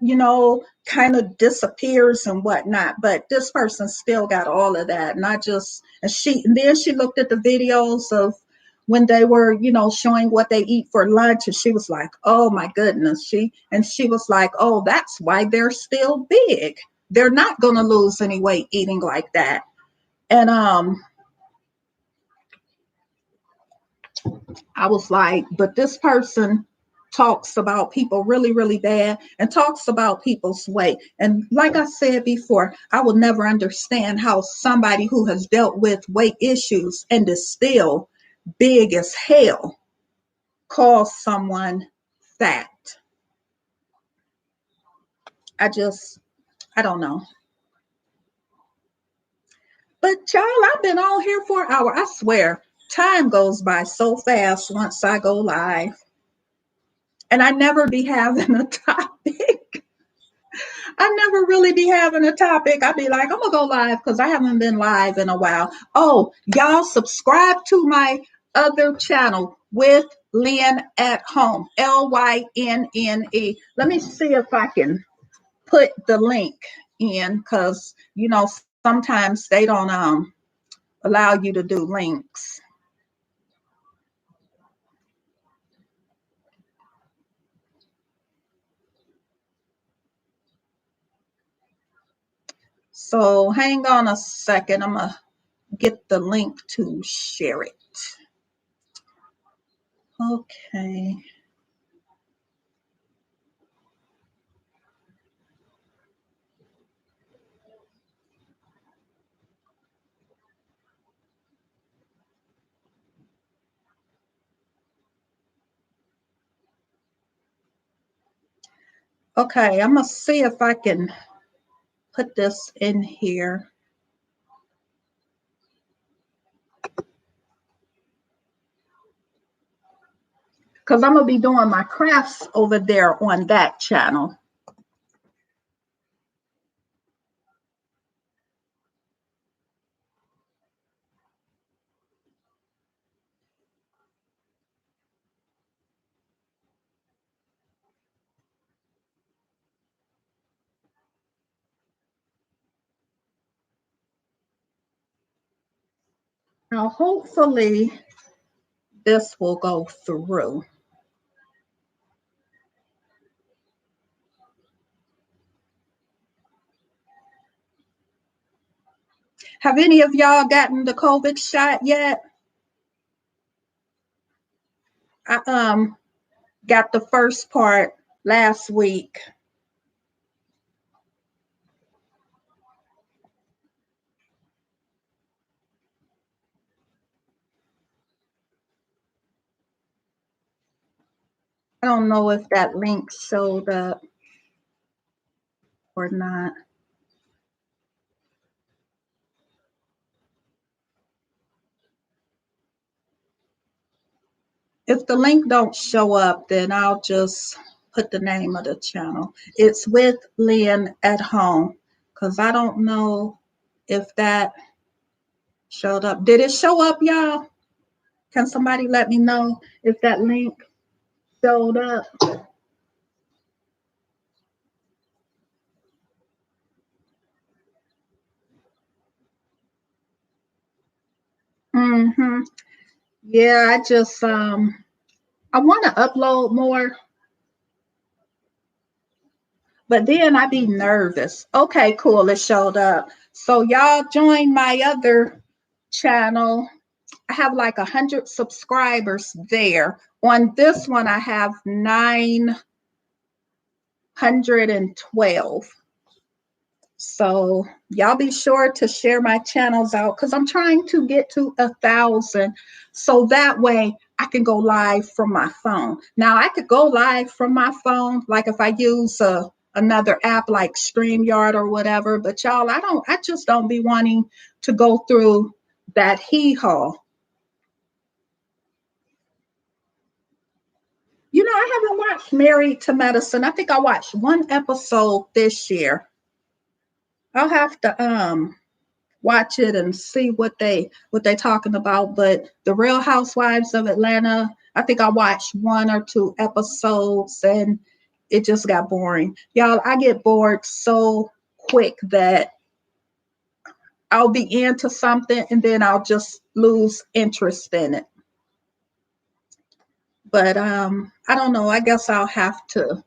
Speaker 1: kind of disappears and whatnot. But this person still got all of that. And then she looked at the videos of when they were, showing what they eat for lunch. And she was like, oh my goodness. She was like, oh, that's why they're still big. They're not going to lose any weight eating like that. And I was like, but this person talks about people really, really bad and talks about people's weight. And like I said before, I will never understand how somebody who has dealt with weight issues and is still big as hell calls someone fat. I don't know. But y'all, I've been on here for an hour. I swear, time goes by so fast once I go live. And I never be having a topic. I never really be having a topic. I be like, I'm gonna go live because I haven't been live in a while. Oh, y'all subscribe to my other channel with Lynn at Home. Lynnne. Let me see if I can put the link in because sometimes they don't allow you to do links. So hang on a second. I'm gonna get the link to share it. Okay. Okay, I'm gonna see if I can put this in here. Because I'm gonna be doing my crafts over there on that channel. Now, hopefully, this will go through. Have any of y'all gotten the COVID shot yet? I got the first part last week. I don't know if that link showed up or not. If the link don't show up, then I'll just put the name of the channel. It's with Lynn at Home, because I don't know if that showed up. Did it show up, y'all? Can somebody let me know if that link showed up? Mm-hmm. Yeah, I just I want to upload more, but then I be nervous. Okay, cool, it showed up. So y'all join my other channel. I have like 100 subscribers there. On this one, I have 912. So y'all be sure to share my channels out because I'm trying to get to 1,000. So that way I can go live from my phone. Now I could go live from my phone, like if I use another app like StreamYard or whatever, but y'all, I just don't be wanting to go through that hee-haw. I haven't watched Married to Medicine. I think I watched one episode this year. I'll have to watch it and see what they talking about. But the Real Housewives of Atlanta, I think I watched one or two episodes and it just got boring. Y'all, I get bored so quick that I'll be into something and then I'll just lose interest in it. But I don't know. I guess I'll have to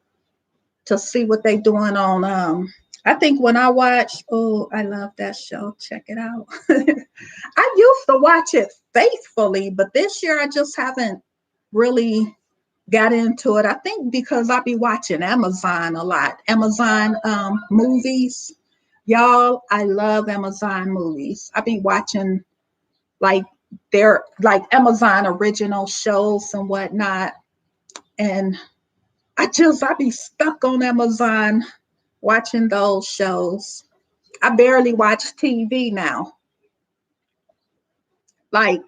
Speaker 1: see what they doing on I think when I watch, oh, I love that show. Check it out. I used to watch it faithfully, but this year I just haven't really got into it. I think because I be watching Amazon a lot. Amazon movies. Y'all, I love Amazon movies. I be watching like they're like Amazon original shows and whatnot. And I be stuck on Amazon watching those shows. I barely watch TV now. Like,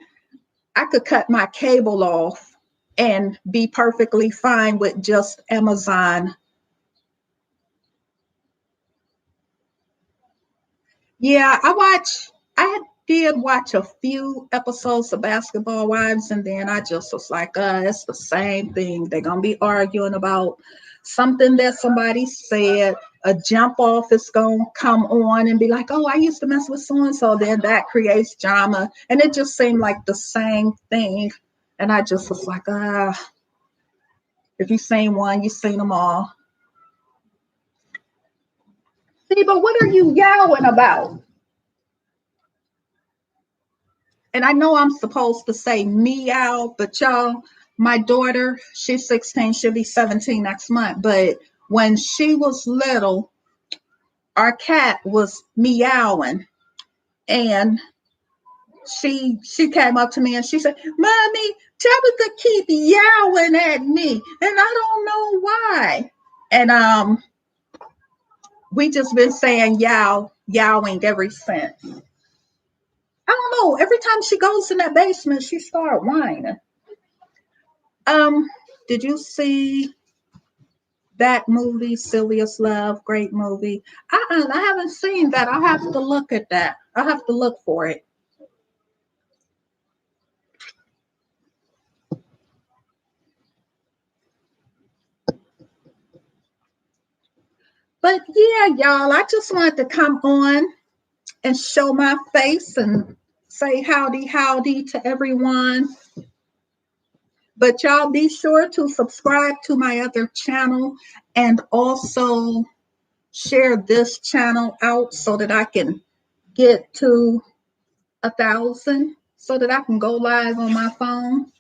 Speaker 1: I could cut my cable off and be perfectly fine with just Amazon. Yeah, I did watch a few episodes of Basketball Wives, and then I just was like, it's the same thing. They're going to be arguing about something that somebody said. A jump off is going to come on and be like, oh, I used to mess with so and so. Then that creates drama. And it just seemed like the same thing. And I just was like, if you've seen one, you've seen them all. See, but what are you yowling about? And I know I'm supposed to say meow, but y'all, my daughter, she's 16, she'll be 17 next month. But when she was little, our cat was meowing, and she came up to me and she said, Mommy, Tabitha keep yowling at me, and I don't know why. And we just been saying yowing ever since. I don't know. Every time she goes in that basement, she start whining. Did you see that movie, Sylvia's Love? Great movie. I haven't seen that. I'll have to look at that. I'll have to look for it. But yeah, y'all, I just wanted to come on and show my face and say howdy to everyone. But y'all be sure to subscribe to my other channel and also share this channel out so that I can get to 1,000 so that I can go live on my phone.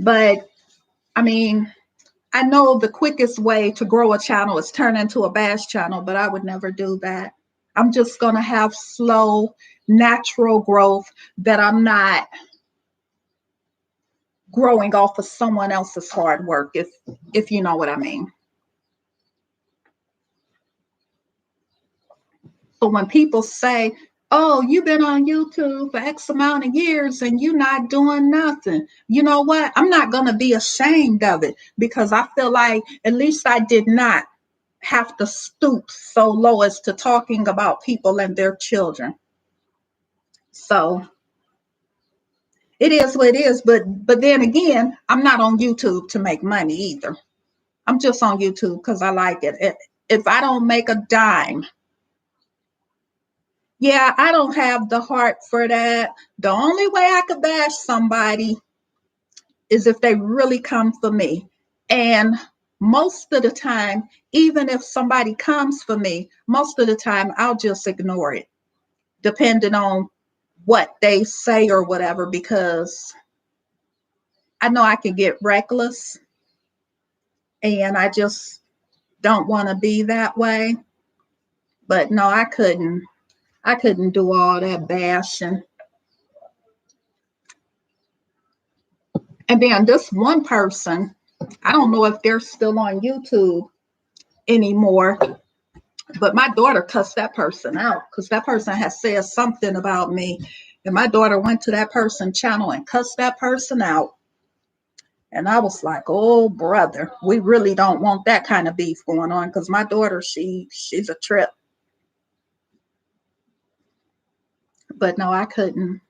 Speaker 1: But I mean, I know the quickest way to grow a channel is turn into a bash channel, but I would never do that. I'm just going to have slow, natural growth that I'm not growing off of someone else's hard work, if you know what I mean. So when people say, oh, you've been on YouTube for X amount of years and you're not doing nothing, you know what? I'm not going to be ashamed of it because I feel like at least I did not have to stoop so low as to talking about people and their children. So it is what it is. But then again, I'm not on YouTube to make money either. I'm just on YouTube because I like it. If I don't make a dime, yeah, I don't have the heart for that. The only way I could bash somebody is if they really come for me. And most of the time, even if somebody comes for me, most of the time I'll just ignore it, depending on what they say or whatever, because I know I can get reckless and I just don't want to be that way. But no, I couldn't do all that bashing. And then this one person, I don't know if they're still on YouTube anymore, but my daughter cussed that person out because that person has said something about me. And my daughter went to that person's channel and cussed that person out. And I was like, oh, brother, we really don't want that kind of beef going on because my daughter, she's a trip. But no, I couldn't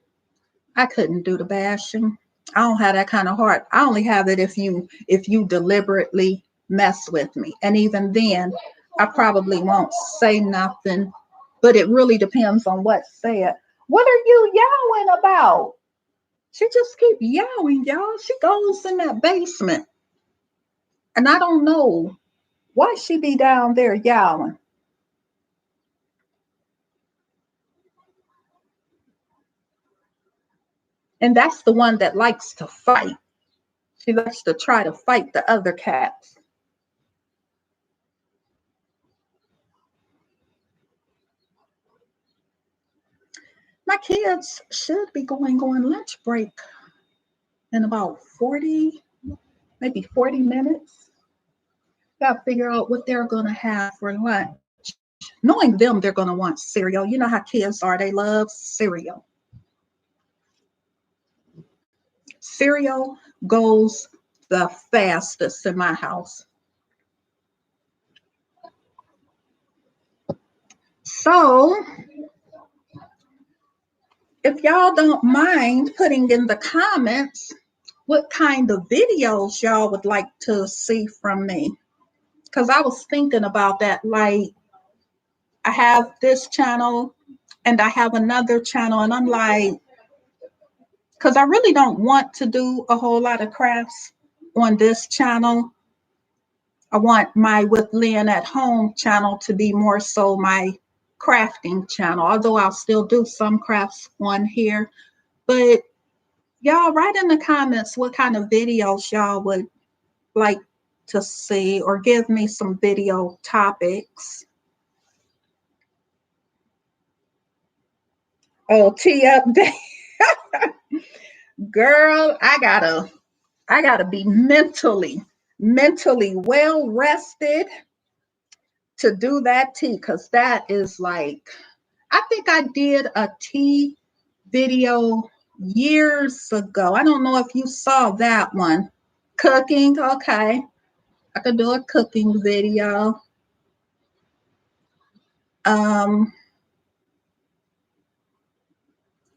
Speaker 1: do the bashing. I don't have that kind of heart. I only have it if you deliberately mess with me. And even then, I probably won't say nothing, but it really depends on what's said. What are you yelling about? She just keep yelling, y'all. She goes in that basement. And I don't know why she be down there yelling. And that's the one that likes to fight. She likes to try to fight the other cats. My kids should be going on lunch break in about 40, maybe 40 minutes. Got to figure out what they're going to have for lunch. Knowing them, they're going to want cereal. You know how kids are. They love cereal. Cereal goes the fastest in my house. So if y'all don't mind putting in the comments what kind of videos y'all would like to see from me. Because I was thinking about that. Like, I have this channel and I have another channel, and I'm like, because I really don't want to do a whole lot of crafts on this channel. I want my With Lynn at Home channel to be more so my crafting channel, although I'll still do some crafts on here. But y'all write in the comments what kind of videos y'all would like to see, or give me some video topics. Oh, tea update. Girl, I gotta be mentally well rested to do that tea, because that is like, I think I did a tea video years ago. I don't know if you saw that one. Cooking, okay. I could do a cooking video. I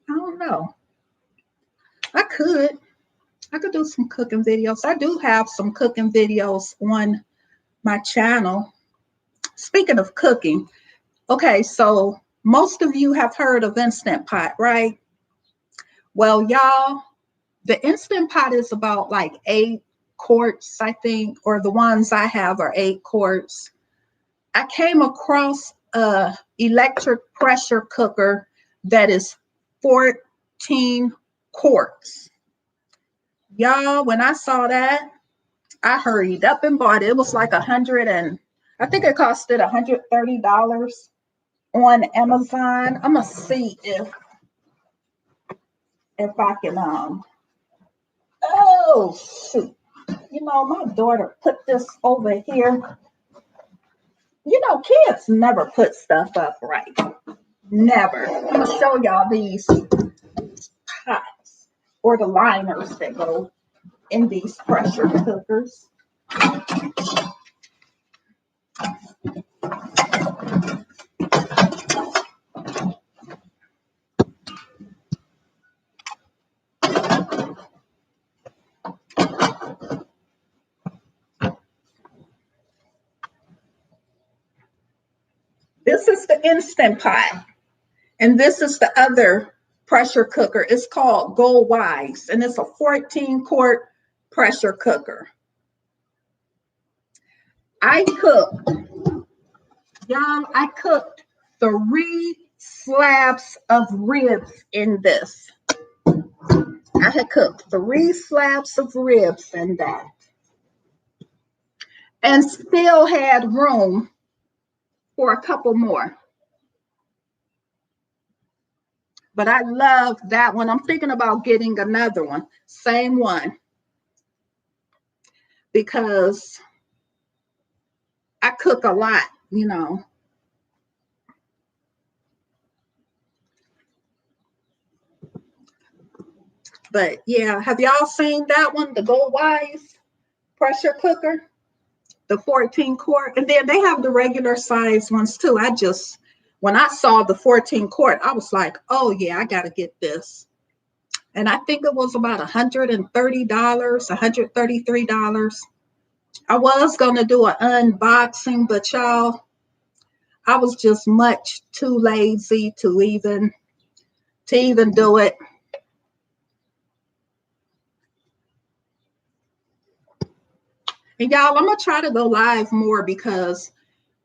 Speaker 1: don't know. I could do some cooking videos. I do have some cooking videos on my channel. Speaking of cooking, okay, so most of you have heard of Instant Pot, right? Well, y'all, the Instant Pot is about like 8 quarts, I think, or the ones I have are 8 quarts. I came across a electric pressure cooker that is 14 quarts. Y'all, when I saw that, I hurried up and bought it. It was like I think it costed $130 on Amazon. I'm gonna see if I can oh shoot. You know, my daughter put this over here. You know, kids never put stuff up right. Never. I'm gonna show y'all these pots, or the liners that go in these pressure cookers. This is the Instant Pot, and this is the other pressure cooker. It's called Go Wise, and it's a 14-quart pressure cooker. I cooked 3 slabs of ribs in this. I had cooked 3 slabs of ribs in that, and still had room for a couple more. But I love that one. I'm thinking about getting another one, same one, because I cook a lot, you know. But yeah, have y'all seen that one, the Go Wise pressure cooker, the 14-quart? And then they have the regular size ones too. When I saw the 14-quart, I was like, oh yeah, I gotta get this. And I think it was about $130, $133. I was gonna do an unboxing, but y'all, I was just much too lazy to even do it. And y'all, I'm gonna try to go live more, because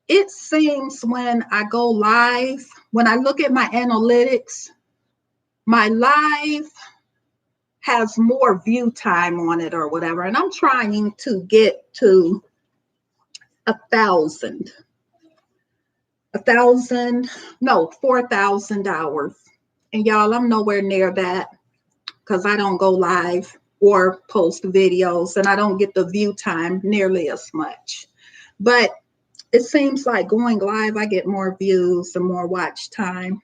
Speaker 1: it seems when I go live, when I look at my analytics, my live has more view time on it or whatever. And I'm trying to get to 4,000 hours. And y'all, I'm nowhere near that, because I don't go live or post videos, and I don't get the view time nearly as much. But it seems like going live, I get more views and more watch time.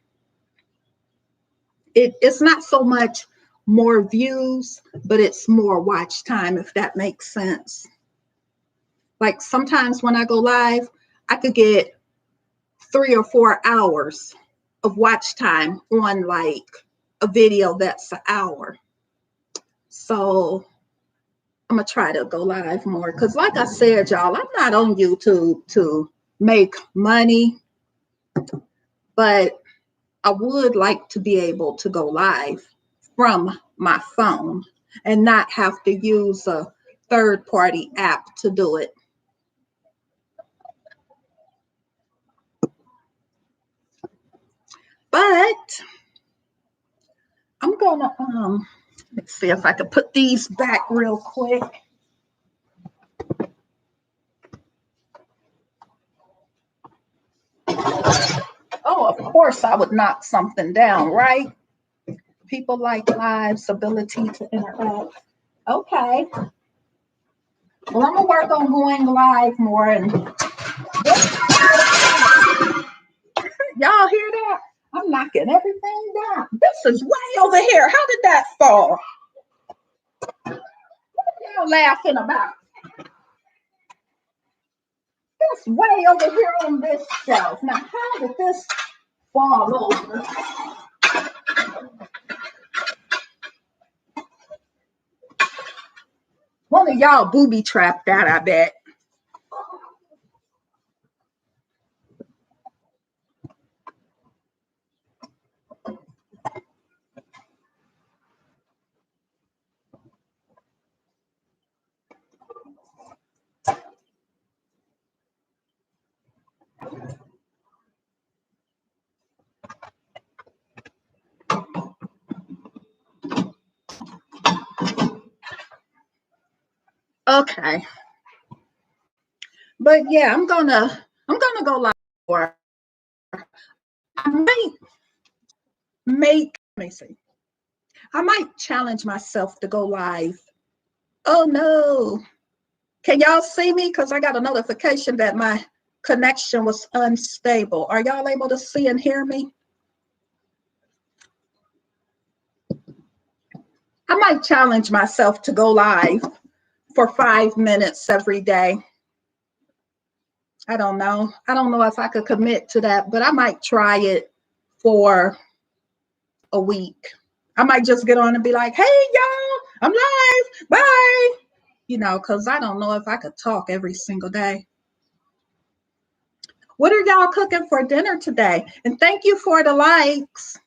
Speaker 1: It's not so much more views, but it's more watch time, if that makes sense. Like sometimes when I go live, I could get 3 or 4 hours of watch time on like a video that's an hour. So I'm gonna try to go live more because, like I said, y'all, I'm not on YouTube to make money, but I would like to be able to go live from my phone and not have to use a third-party app to do it. But I'm gonna let's see if I can put these back real quick. Oh, of course I would knock something down, right? People like live's ability to interact. Okay. Well, I'm gonna work on going live more. And y'all hear that? I'm knocking everything down. This is way over here. How did that fall? What are y'all laughing about? That's way over here on this shelf. Now, how did this fall over? One of y'all booby trapped that, I bet. Okay. But yeah, I'm gonna go live more. I might let me see. I might challenge myself to go live. Oh no. Can y'all see me? Because I got a notification that my connection was unstable. Are y'all able to see and hear me? I might challenge myself to go live for 5 minutes every day. I don't know. I don't know if I could commit to that, but I might try it for a week. I might just get on and be like, hey, y'all, I'm live. Bye. You know, because I don't know if I could talk every single day. What are y'all cooking for dinner today? And thank you for the likes.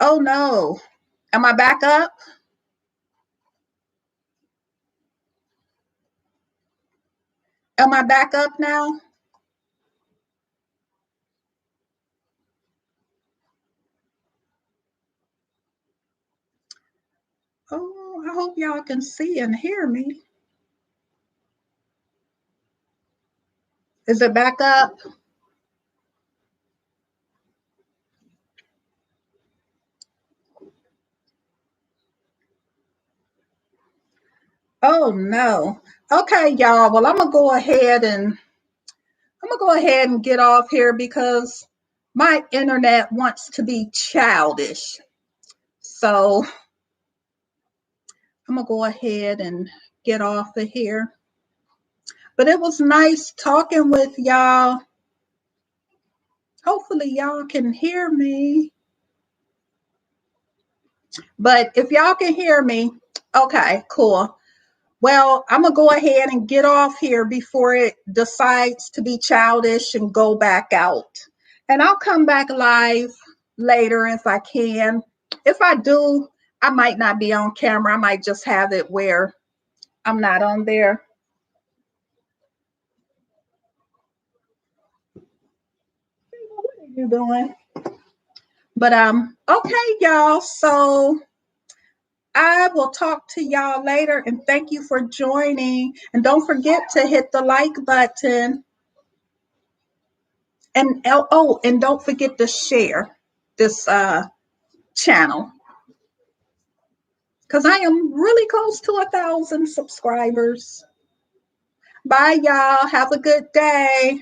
Speaker 1: Oh, no. Am I back up? Am I back up now? Oh, I hope y'all can see and hear me. Is it back up? Oh, no. Okay, y'all. Well, I'm going to go ahead and get off here because my internet wants to be childish. So I'm going to go ahead and get off of here. But it was nice talking with y'all. Hopefully y'all can hear me. But if y'all can hear me, okay, cool. Well, I'm going to go ahead and get off here before it decides to be childish and go back out. And I'll come back live later if I can. If I do, I might not be on camera. I might just have it where I'm not on there. What are you doing? But okay, y'all. So I will talk to y'all later, and thank you for joining. And don't forget to hit the like button. And oh, and don't forget to share this channel because I am really close to 1,000 subscribers. Bye, y'all. Have a good day.